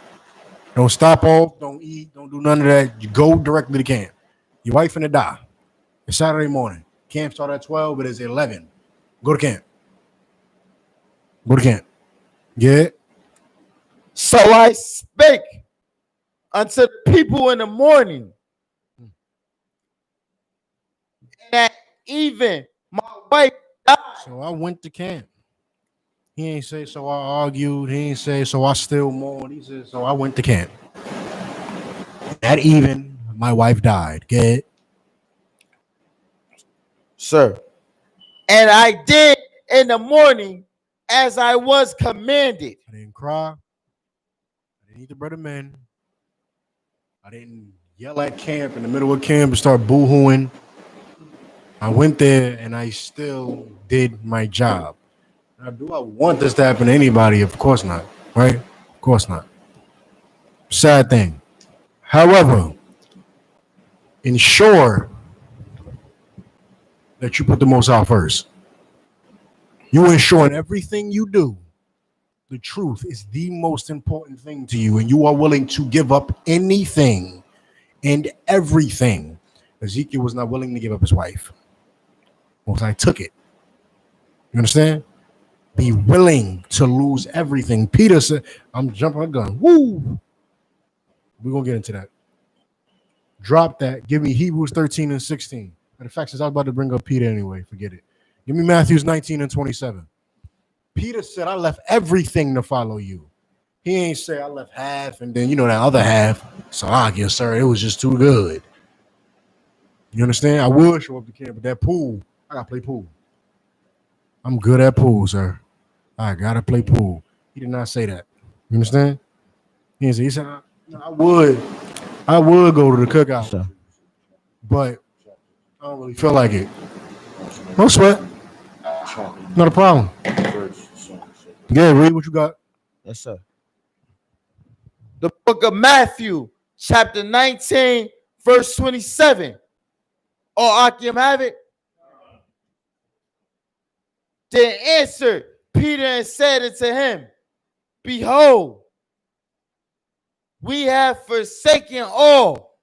Don't stop off. Don't eat. Don't do none of that. You go directly to camp. Your wife finna die. It's Saturday morning. Camp start at 12, but it's 11. Go to camp. Go to camp. Yeah. So I spake unto the people in the morning, and at even my wife died. So I went to camp. He ain't say, so I argued. He ain't say, so I still mourned. He said, so I went to camp. At even, my wife died. Good. Sir. And I did in the morning as I was commanded. I didn't cry. I didn't eat the bread of men. I didn't yell at camp in the middle of camp and start boo-hooing. I went there and I still did my job. Now, do I want this to happen to anybody? Of course not. Right? Of course not. Sad thing. However, ensure that you put the Most High first. You ensure in everything you do, the truth is the most important thing to you, and you are willing to give up anything and everything. Ezekiel was not willing to give up his wife. Most High took it. You understand? Be willing to lose everything. Peter said, I'm jumping a gun. Woo! We're going to get into that. Drop that. Give me Hebrews 13 and 16. Matter of fact, since I was about to bring up Peter anyway, forget it. Give me Matthews 19 and 27. Peter said, I left everything to follow you. He ain't say I left half and then, that other half. So I guess, sir, it was just too good. You understand? I would show up to camp, but that pool, I got to play pool. I'm good at pool, sir. I got to play pool. He did not say that. You understand? He said, I would go to the cookout, Sir. but I don't really feel like it. No sweat. Not a problem. Yeah, read what you got. Yes, sir. The book of Matthew, chapter 19, verse 27. Oh, Akim have it? Then answered Peter and said unto him, Behold, we have forsaken all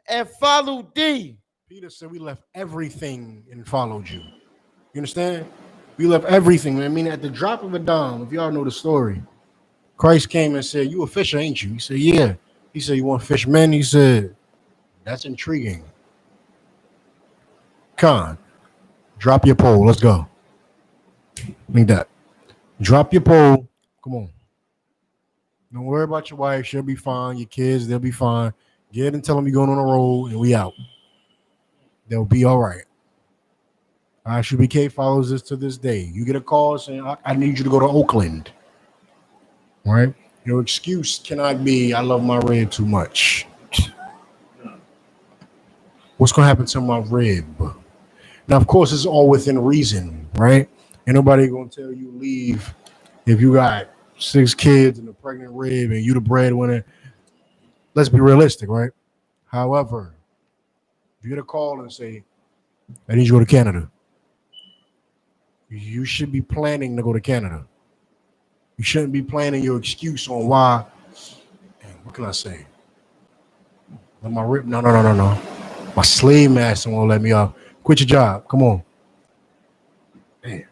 and followed thee. Peter said we left everything and followed you. You understand? We left everything. I mean, at the drop of a dime, if y'all know the story, Christ came and said, you a fisher, ain't you? He said, yeah. He said, you want fish men? He said, that's intriguing. Con, drop your pole. Let's go. Like that. Drop your pole. Come on. Don't worry about your wife. She'll be fine. Your kids, they'll be fine. Get and tell them you're going on the road and we out. They'll be all right. I.S.U.P.K follows this to this day. You get a call saying, I need you to go to Oakland. All right? Your excuse cannot be, I love my rib too much. What's going to happen to my rib? Now, of course, it's all within reason, right? Ain't nobody going to tell you leave if you got 6 kids and a pregnant rib and you the breadwinner. Let's be realistic, right? However, if you get a call and say, I need you to go to Canada, you should be planning to go to Canada. You shouldn't be planning your excuse on why. What can I say? My rib? No. My slave master won't let me off. Quit your job. Come on. Man.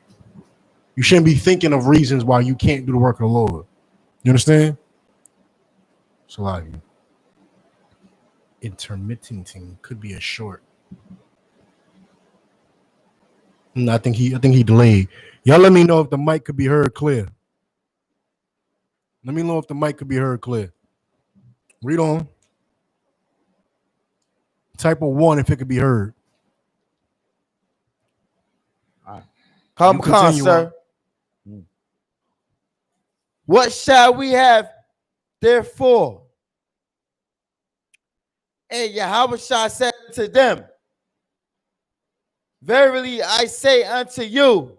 You shouldn't be thinking of reasons why you can't do the work of the Lord. You understand? It's a lot of you. Intermittenting could be a short. I think he delayed. Y'all let me know if the mic could be heard clear. Let me know if the mic could be heard clear. Read on. Type of 1 if it could be heard. Come You on, continue sir. What shall we have therefore? And Yahweh said to them, verily I say unto you,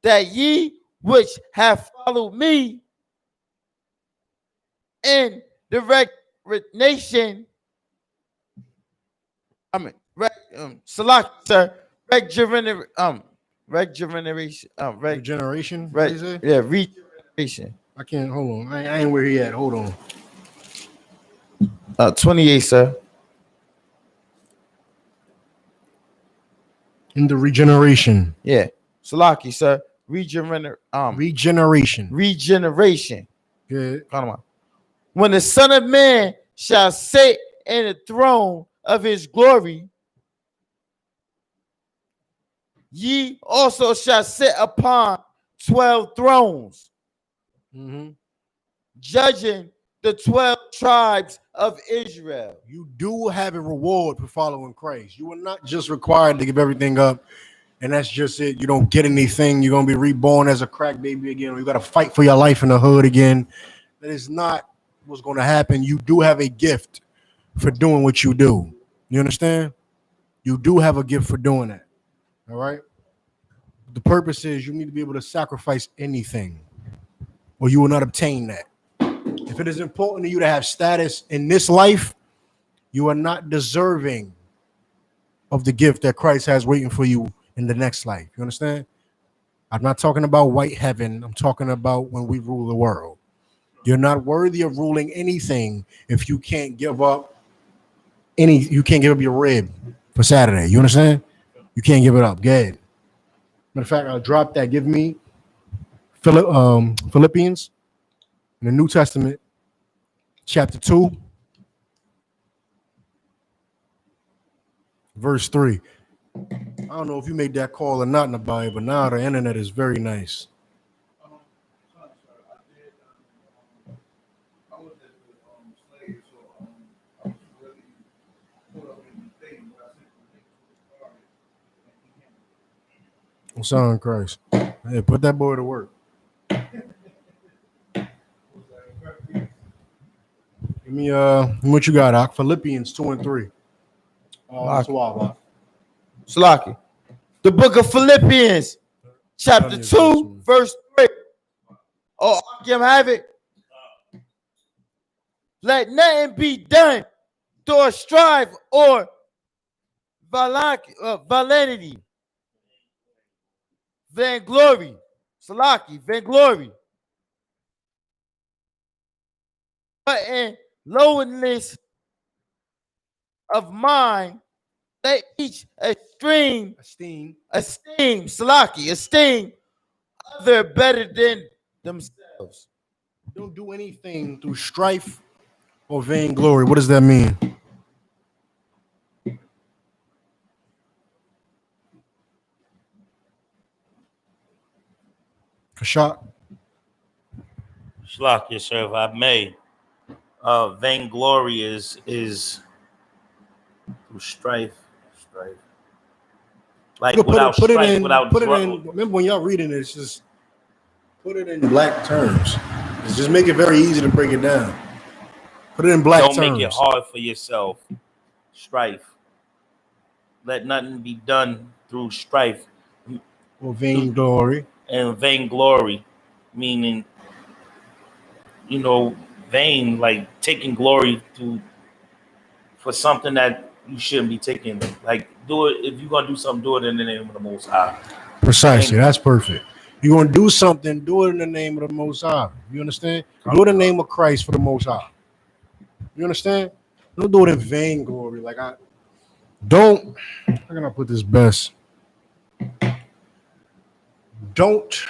that ye which have followed me in the nation, Salak, sir, regeneration, Regeneration. What do you say? yeah, regeneration. I can't. Hold on. I ain't where he at. Hold on. 28, sir. In the regeneration. Yeah, Salaki, sir. Regeneration. Regeneration. Good. Come on. When the Son of Man shall sit in the throne of his glory, ye also shall sit upon 12 thrones, judging the 12 tribes of Israel. You do have a reward for following Christ. You are not just required to give everything up, and that's just it. You don't get anything. You're going to be reborn as a crack baby again. You got to fight for your life in the hood again. That is not what's going to happen. You do have a gift for doing what you do. You understand? You do have a gift for doing that. All right? The purpose is you need to be able to sacrifice anything, or you will not obtain that. If it is important to you to have status in this life, you are not deserving of the gift that Christ has waiting for you in the next life. You understand? I'm not talking about white heaven. I'm talking about when we rule the world. You're not worthy of ruling anything if you can't give up you can't give up your rib for Saturday. You understand? You can't give it up. Good. Matter of fact, I'll drop that. Give me Philippians in the New Testament, chapter 2, verse 3. I don't know if you made that call or not in the Bible, but now the internet is very nice. What's on, Christ? Hey, put that boy to work. Give me what you got, Doc? Philippians 2 and 3. Salaki. The book of Philippians, chapter 2, verse 3. Oh, Akim have it. Let nothing be done through strife or vanity, vainglory. Salaki, vainglory. But in lowliness of mind, let each esteem, Salaki, esteem other better than themselves. Don't do anything through strife or vainglory. What does that mean? Kashak? Shalak, yes, sir, if I may. Vainglory is through strife. Like without strife, without drug. Remember when y'all reading this, just put it in black terms. Just make it very easy to break it down. Put it in black terms. Don't make it hard for yourself. Strife. Let nothing be done through strife. Or vainglory. And vainglory, meaning, vain, like taking glory for something that you shouldn't be taking. Like, do it. If you're going to do something, do it in the name of the Most High. Precisely. That's perfect. You're going to do something, do it in the name of the Most High. You understand? Do it in the name of Christ for the Most High. You understand? Don't do it in vainglory. How can I put this best? Don't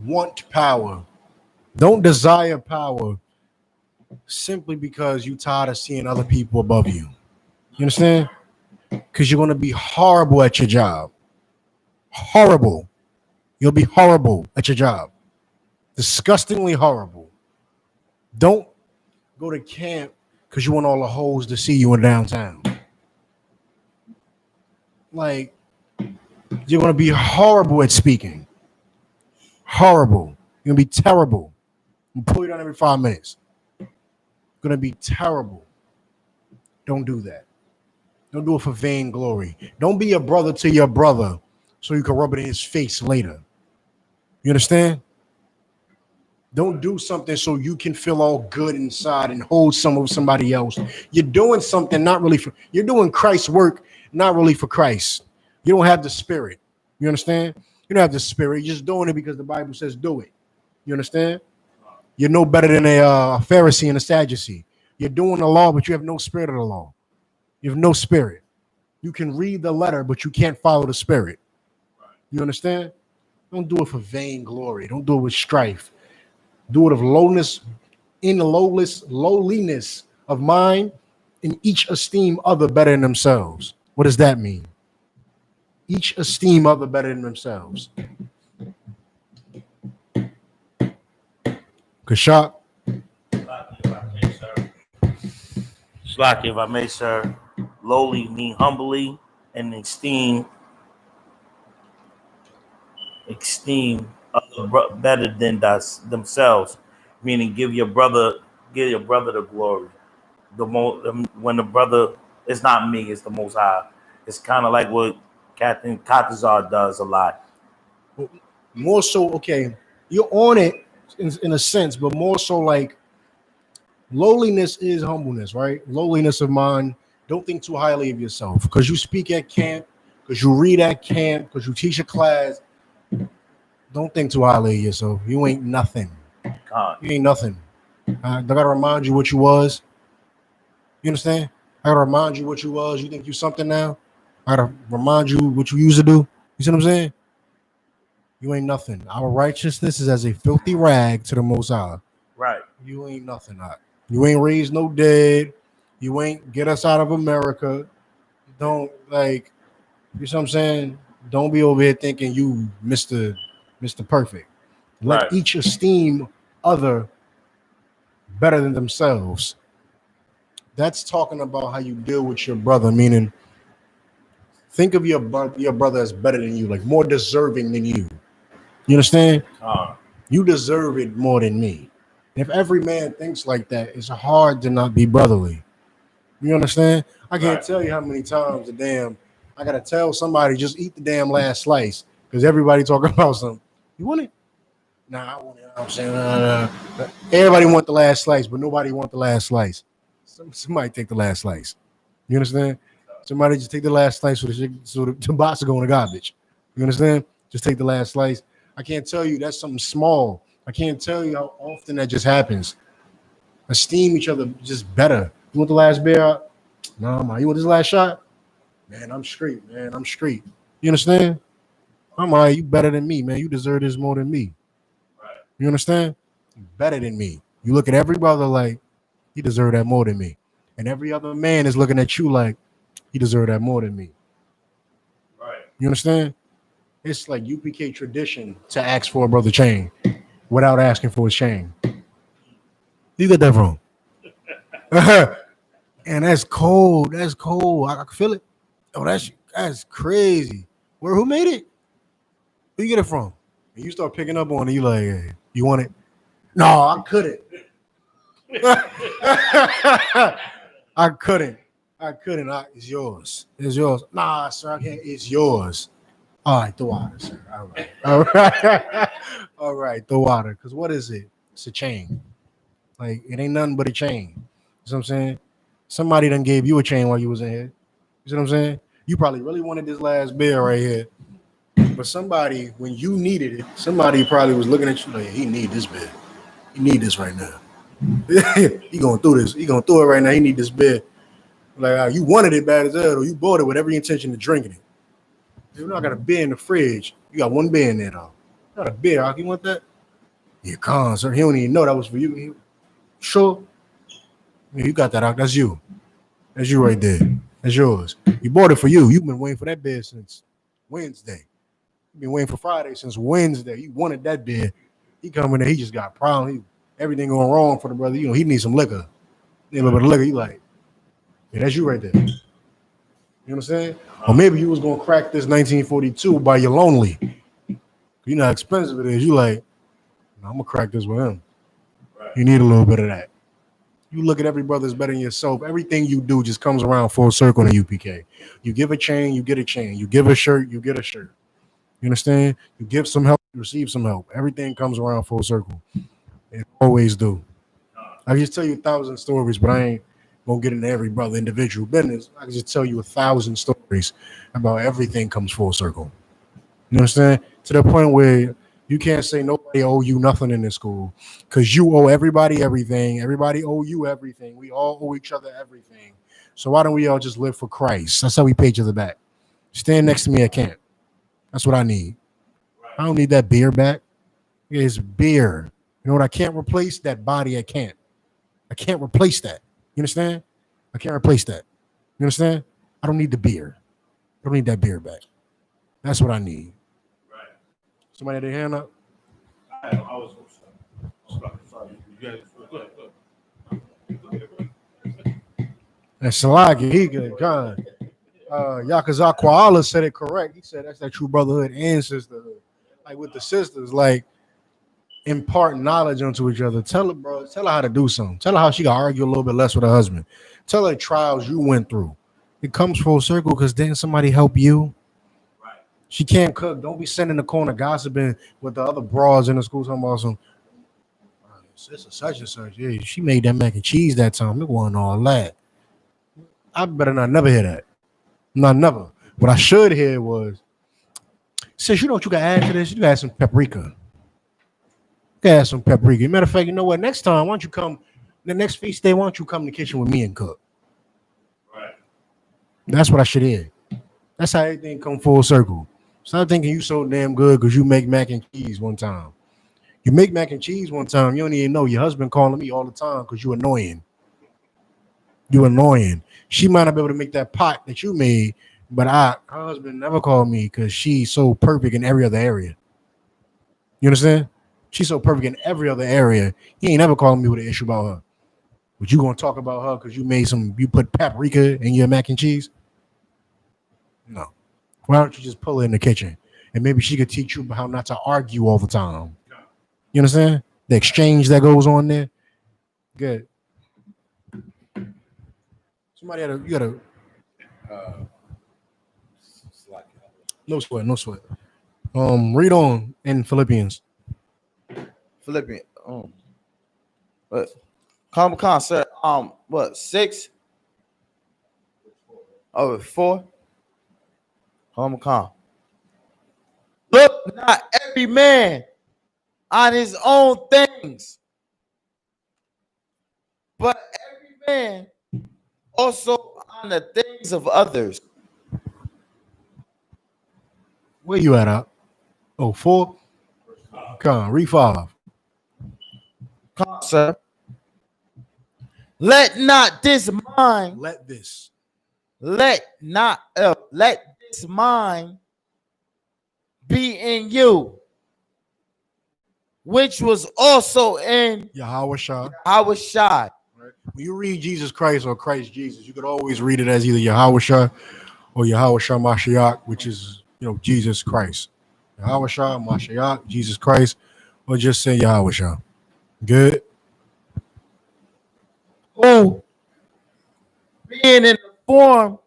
want power. Don't desire power simply because you're tired of seeing other people above you. You understand? Because you're going to be horrible at your job. Horrible. You'll be horrible at your job. Disgustingly horrible. Don't go to camp because you want all the hoes to see you in downtown. Like, you're gonna be horrible at speaking. Horrible. You're gonna be terrible. You pull you down every 5 minutes. Gonna be terrible. Don't do that. Don't do it for vainglory. Don't be a brother to your brother so you can rub it in his face later. You understand? Don't do something so you can feel all good inside and hold some of somebody else. You're doing something not really for, you're doing Christ's work, not really for Christ. You don't have the spirit. You understand? You don't have the spirit. You're just doing it because the Bible says do it. You understand? You're no better than a Pharisee and a Sadducee. You're doing the law, but you have no spirit of the law. You have no spirit. You can read the letter, but you can't follow the spirit. You understand? Don't do it for vainglory. Don't do it with strife. Do it of lowness, in the lowliness of mind, and each esteem other better than themselves. What does that mean? Each esteem other better than themselves. Kashak. Shlaki, if I may, sir. Lowly mean humbly, and esteem other better than themselves, meaning give your brother the glory. When the brother, it's not me, it's the Most High. It's kind of like what Captain Katazar does a lot. More so, okay, you're on it in a sense, but more so like lowliness is humbleness, right? Lowliness of mind. Don't think too highly of yourself because you speak at camp, because you read at camp, because you teach a class. Don't think too highly of yourself. You ain't nothing. God. You ain't nothing. I gotta remind you what you was. You understand? I gotta remind you what you was. You think you something now? I gotta remind you what you used to do. You see what I'm saying? You ain't nothing. Our righteousness is as a filthy rag to the Most High. Right. You ain't nothing. You ain't raised no dead. You ain't get us out of America. Don't like. You see what I'm saying? Don't be over here thinking you Mr. Perfect. Let Right. each esteem other better than themselves. That's talking about how you deal with your brother, meaning think of your brother as better than you, like more deserving than you. You understand? You deserve it more than me. If every man thinks like that, it's hard to not be brotherly. You understand? I can't tell you how many times I gotta tell somebody just eat the damn last slice because everybody talking about something. You want it? Nah, I want it. I'm saying everybody want the last slice, but nobody want the last slice. Somebody take the last slice. You understand? Somebody just take the last slice so the box will go in the garbage. You understand? Just take the last slice. I can't tell you that's something small. I can't tell you how often that just happens. Esteem each other just better. You want the last beer? No, man. You want this last shot? Man, I'm straight, man. I'm straight. You understand? I'm all right. You better than me, man. You deserve this more than me. You understand? You better than me. You look at every brother like he deserve that more than me. And every other man is looking at you like he deserve that more than me. Right. You understand? It's like UPK tradition to ask for a brother chain without asking for his chain. You get that from? And that's cold. That's cold. I can feel it. Oh, that's crazy. Who made it? Where you get it from? And you start picking up on it. You like, hey, you want it? No, I couldn't. I couldn't. It's yours. It's yours. Nah, sir, I can't. It's yours. All right, the water, sir. All right. All right. All right, the water. Because what is it? It's a chain. Like, it ain't nothing but a chain. You know what I'm saying? Somebody done gave you a chain while you was in here. You see what I'm saying? You probably really wanted this last beer right here. But somebody, when you needed it, somebody probably was looking at you like, he need this beer. He need this right now. He going through this. He going through it right now. He need this beer. Like, you wanted it bad as hell, or you bought it with every intention of drinking it. You know, I got a beer in the fridge. You got one beer in there, though. Got a beer. You want that? Yeah, con, sir. He don't even know that was for you. Sure. Yeah, you got that out. That's you. That's you right there. That's yours. You bought it for you. You've been waiting for that beer since Wednesday. You've been waiting for Friday since Wednesday. You wanted that beer. He coming there. He just got a problem. everything going wrong for the brother. You know, he needs some liquor. Need a little bit of liquor. You like, yeah, that's you right there. You know what I'm saying? Or maybe you was gonna crack this 1942 by your lonely. You know how expensive it is. You like, I'm gonna crack this with him. You need a little bit of that. You look at every brother's better than yourself. Everything you do just comes around full circle in the UPK. You give a chain, you get a chain. You give a shirt, you get a shirt. You understand? You give some help, you receive some help. Everything comes around full circle. It always do. I can just tell you 1,000 stories, but I ain't gonna get into every brother individual business. I can just tell you 1,000 stories about everything comes full circle. You understand? To the point where you can't say nobody owe you nothing in this school because you owe everybody everything. Everybody owe you everything. We all owe each other everything. So why don't we all just live for Christ? That's how we pay each other back. Stand next to me at camp. That's what I need. I don't need that beer back. It's beer. You know what I can't replace? That body at camp. I can't replace that. You understand? I can't replace that. You understand? I don't need the beer. I don't need that beer back. That's what I need. Right. Somebody had their hand up? I was sorry. You guys, go ahead. That's Shalagi. He good. God. Yakaza Koala said it correct. He said that's that true brotherhood and sisterhood. Like with the sisters, like impart knowledge onto each other. Tell her, bro, tell her how to do something. Tell her how she got to argue a little bit less with her husband. Tell her the trials you went through. It comes full circle because didn't somebody help you? Right. She can't cook. Don't be sitting in the corner gossiping with the other broads in the school talking about some sister such and such. Yeah, she made that mac and cheese that time. It wasn't all that. I better not never hear that. Not never. What I should hear was, sis, you know what you got to add to this? You got to add some paprika. You got to add some paprika. Matter of fact, you know what? Next time, why don't you come, the next feast day, why don't you come in the kitchen with me and cook? Right. That's what I should hear. That's how everything come full circle. Stop thinking you so damn good because you make mac and cheese one time. You make mac and cheese one time, you don't even know. Your husband calling me all the time because you annoying. You annoying. She might not be able to make that pot that you made, but her husband never called me because she's so perfect in every other area. You understand? She's so perfect in every other area. He ain't never calling me with an issue about her. But you gonna talk about her because you put paprika in your mac and cheese? No. Why don't you just pull her in the kitchen and maybe she could teach you how not to argue all the time? You understand? The exchange that goes on there. Good. Somebody you got a no sweat. Read on in Philippians. Philippians. What? Come, sir. What? 6? Oh, 4. Come. Look not every man on his own things, but every man also on the things of others. Where you at, up? Oh, 4? Come on, read 5. Come, sir. Let not this mind. Let this mind be in you, which was also in Yahawashah. Right. When you read Jesus Christ or Christ Jesus, you could always read it as either Yahawashah or Yahawashah Mashiach, which is, Jesus Christ. Yahawashah Mashiach, Jesus Christ, or just say Yahawashah. Good. Who, being in the form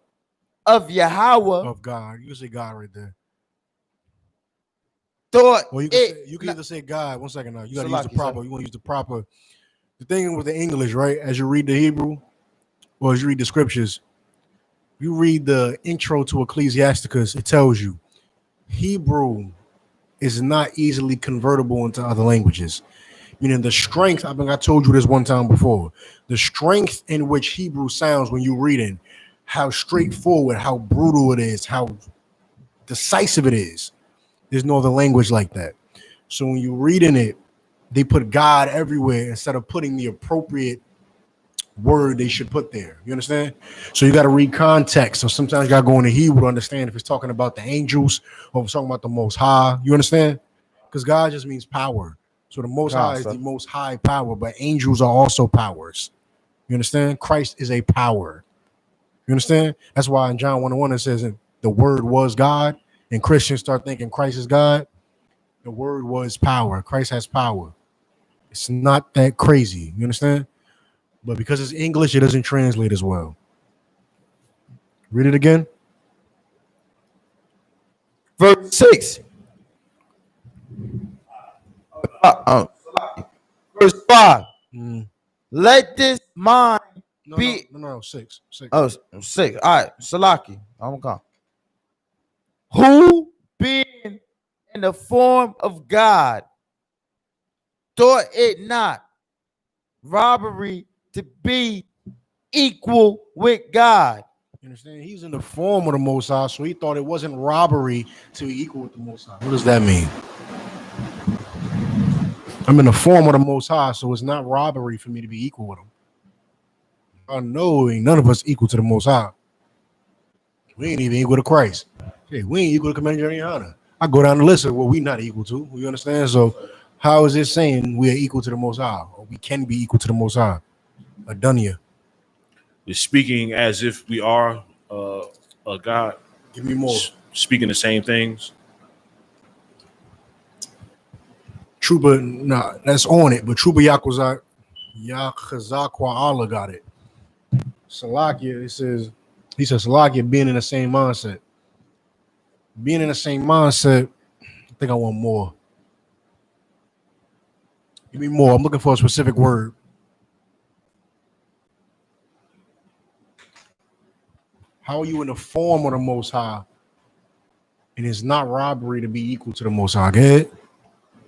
of Yahweh, Of God. You can say God right there. thought Or you can either say God. 1 second now. You gotta use the proper. You want to use the proper. The thing with the English, right? As you read the Hebrew, or as you read the scriptures, you read the intro to Ecclesiasticus, it tells you Hebrew is not easily convertible into other languages. Meaning the strength, I think I told you this one time before, the strength in which Hebrew sounds when you're reading, how straightforward, how brutal it is, how decisive it is. There's no other language like that. So when you're reading it, they put God everywhere instead of putting the appropriate word they should put there. You understand? So you got to read context. So sometimes you got to go into Hebrew to understand if it's talking about the angels or if it's talking about the Most High. You understand? Because God just means power. So the Most Come on, High is sir. the most high power, but angels are also powers. You understand? Christ is a power. You understand? That's why in John 1:1 it says the word was God, and Christians start thinking Christ is God. The word was power. Christ has power. It's not that crazy. You understand? But because it's English, it doesn't translate as well. Read it again. Verse 6. Verse 5. Mm. Let this mind No, be. no. Six. Oh, 6. All right. Salaki. I'm gone. Who being in the form of God thought it not robbery to be equal with God. You understand? He's in the form of the Most High, so he thought it wasn't robbery to be equal with the Most High. What does that mean? I'm in the form of the Most High, so it's not robbery for me to be equal with him. I know ain't none of us equal to the Most High. We ain't even equal to Christ. Hey, we ain't equal to Commander YAHANNA. I go down the list of what we not equal to. You understand? So how is it saying we are equal to the Most High? Or we can be equal to the Most High? Adunya. We're speaking as if we are a God, Give me more. speaking the same things. Trooper, nah, that's on it. But Trooper Yakhazakwa Allah got it. Salakia, he says Salakia being in the same mindset. Being in the same mindset, I think I want more. Give me more. I'm looking for a specific word. How are you in the form of the Most High? And it's not robbery to be equal to the Most High. Go ahead.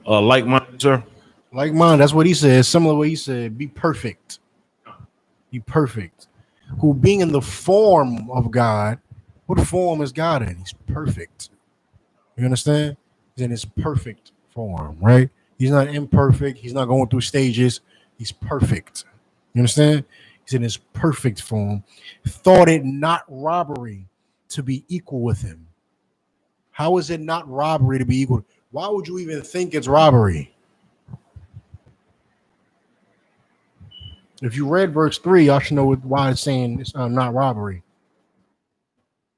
Like-minded, sir. Like mine, that's what he said. Similar to what he said. Be perfect. Be perfect. Who being in the form of God, what form is God in? He's perfect. You understand? He's in his perfect form, right? He's not imperfect. He's not going through stages. He's perfect. You understand? He's in his perfect form. Thought it not robbery to be equal with him. How is it not robbery to be equal? Why would you even think it's robbery? If you read verse 3, y'all should know why it's saying it's not robbery.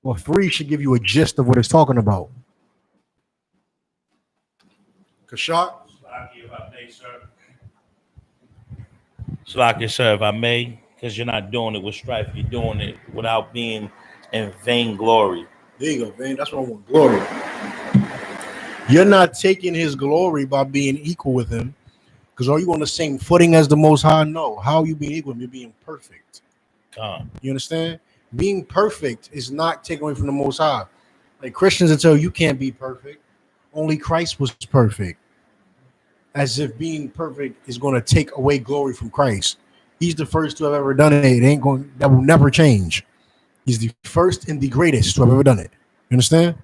Well, 3 should give you a gist of what it's talking about. Kashak? Slack sir, if I may, because you're not doing it with strife, you're doing it without being in vainglory. There you go, man. That's what I want. Glory. You're not taking his glory by being equal with him. Because are you on the same footing as the Most High? No. How are you being equal? You're being perfect. You understand? Being perfect is not taken away from the Most High. Like Christians will tell you can't be perfect. Only Christ was perfect. As if being perfect is going to take away glory from Christ. He's the first to have ever done it. It ain't going. That will never change. He's the first and the greatest to have ever done it. You understand?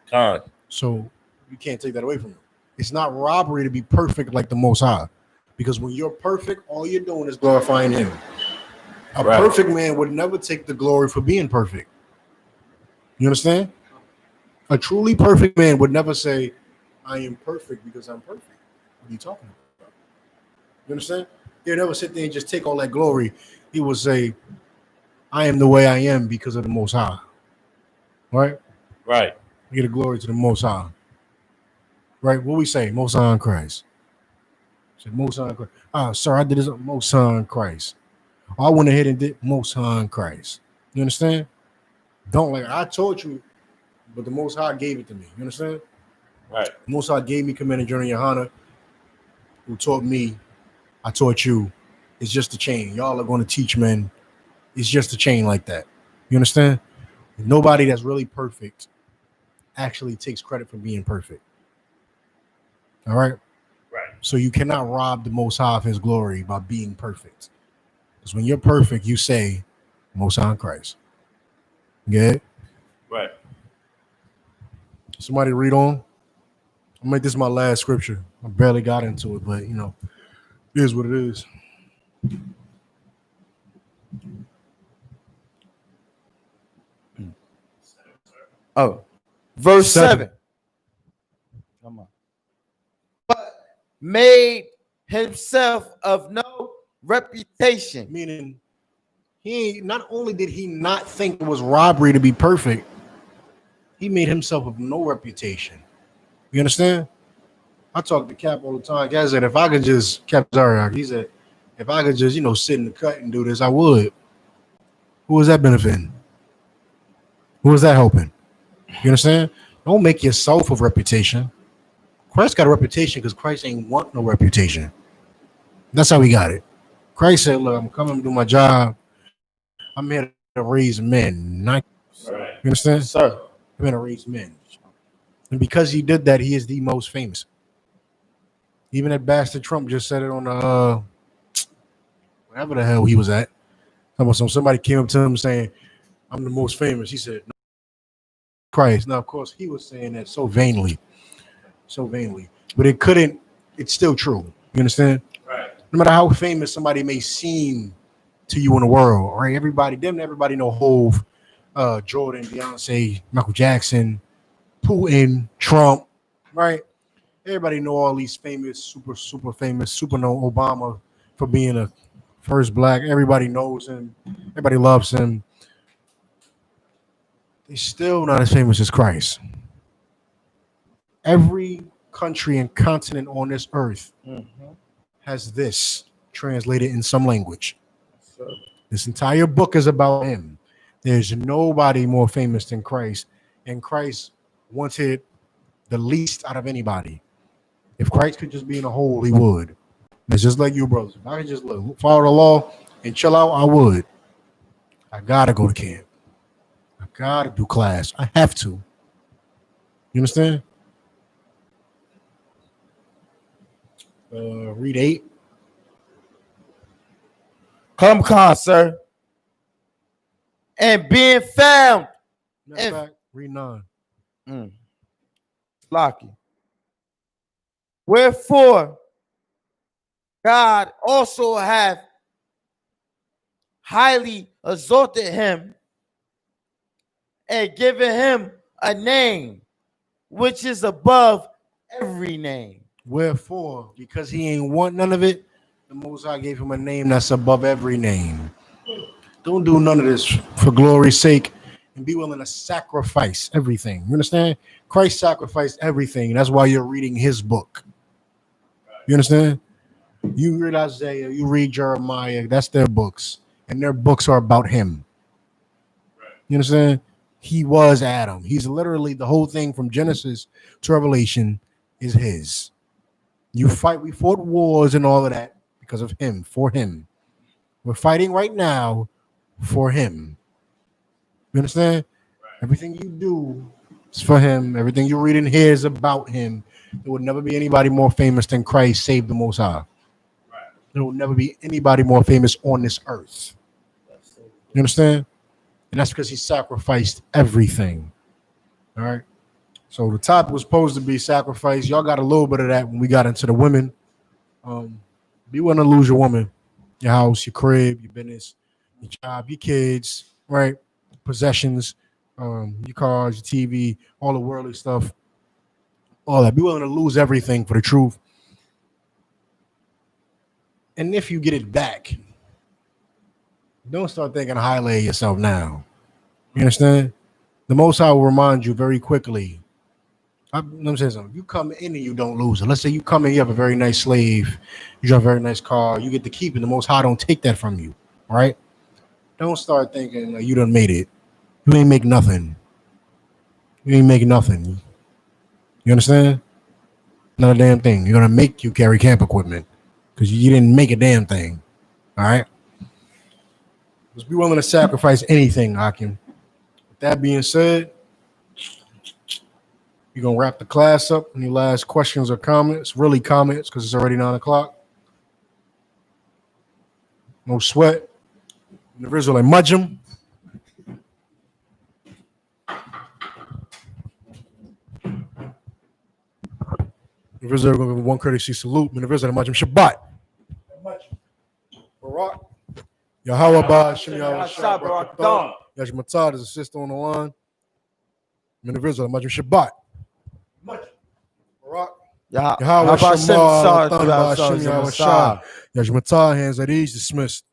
So you can't take that away from him. It's not robbery to be perfect like the Most High. Because when you're perfect, all you're doing is glorifying him. A perfect man would never take the glory for being perfect. You understand? A truly perfect man would never say, I am perfect because I'm perfect. What are you talking about? You understand? He'll never sit there and just take all that glory. He would say, I am the way I am because of the Most High. Right? Right. Give the glory to the Most High. Right? What we say? Most High in Christ. Said Most High in Christ. Sir, I did this Most High in Christ. I went ahead and did Most High in Christ. You understand? Don't like I taught you, but the Most High gave it to me. You understand? Right. The Most High gave me Commander General YAHANNA, who taught me. I taught you. It's just a chain. Y'all are going to teach men. It's just a chain like that. You understand? Nobody that's really perfect actually takes credit for being perfect. All right? Right. So you cannot rob the Most High of his glory by being perfect. Because when you're perfect, you say, Most High in Christ. Get it? Right. Somebody read on. I'll make this my last scripture. I barely got into it, but it is what it is. Oh, verse 7. Come on. But made himself of no reputation. Meaning, not only did he not think it was robbery to be perfect, he made himself of no reputation. You understand? I talk to Cap all the time. Guy said, if I could just, Cap Zaryak, he said, if I could just, sit in the cut and do this, I would. Who is that benefiting? Who is that helping? You understand? Don't make yourself a reputation. Christ got a reputation because Christ ain't want no reputation. That's how he got it. Christ said, look, I'm coming to do my job. I'm here to raise men. You understand? Sir. I'm here to raise men. And because he did that, he is the most famous. Even that bastard Trump just said it on the whatever the hell he was at. Somebody came up to him saying, I'm the most famous. He said, no, Christ. Now, of course, he was saying that so vainly. But it's still true. You understand? Right. No matter how famous somebody may seem to you in the world, right? Everybody know Hove, Jordan, Beyonce, Michael Jackson, Putin, Trump, right? Everybody know all these famous, super famous, super know Obama for being a first black. Everybody knows him. Everybody loves him. They're still not as famous as Christ. Every country and continent on this earth has this translated in some language. This entire book is about him. There's nobody more famous than Christ, and Christ wanted the least out of anybody. If Christ could just be in a hole, he would. It's just like you, brothers. If I could just follow the law and chill out, I would. I gotta go to camp. I gotta do class. I have to. You understand? Read 8. Come on, sir. And being found. Matter of fact, read 9. Lucky. Wherefore, God also hath highly exalted him and given him a name which is above every name. Wherefore, because he ain't want none of it, the Most High gave him a name that's above every name. Don't do none of this for glory's sake and be willing to sacrifice everything. You understand? Christ sacrificed everything. That's why you're reading his book. You understand? You read Isaiah, you read Jeremiah, that's their books. And their books are about him. You understand? He was Adam. He's literally the whole thing from Genesis to Revelation is his. We fought wars and all of that because of him, for him. We're fighting right now for him. You understand? Everything you do is for him. Everything you read in here is about him. There would never be anybody more famous than Christ, save the Most High. There will never be anybody more famous on this earth. You understand? And that's because he sacrificed everything. All right. So the topic was supposed to be sacrifice. Y'all got a little bit of that when we got into the women. Be willing to lose your woman, your house, your crib, your business, your job, your kids, right? Possessions, your cars, your TV, all the worldly stuff. All that. Be willing to lose everything for the truth. And if you get it back, don't start thinking highly of yourself now. You understand? The Most High will remind you very quickly. Let me say something. You come in and you don't lose it. Let's say you come in, you have a very nice slave, you drive a very nice car, you get to keep it. The Most High don't take that from you. All right? Don't start thinking like you done made it. You ain't make nothing. You ain't make nothing. You understand? Not a damn thing. You're gonna make you carry camp equipment because you didn't make a damn thing. All right? Just be willing to sacrifice anything, Hakim. With that being said, you're going to wrap the class up. Any last questions or comments? Really comments, because it's already 9 o'clock. No sweat. The Israelite Mudjum. The Israelite going to give one courtesy salute. The Israelite Mudjum Shabbat. Barak. Yahweh Ba Shem Yahweh Shabbat. Yashmatad is a sister on the line. The Israelite Mudjum Shabbat. Barak. Yahweh Hashem Shema, Shah, Thun Ba'Ashim Yahweh Shah. Yajmatah, hands at ease, dismissed.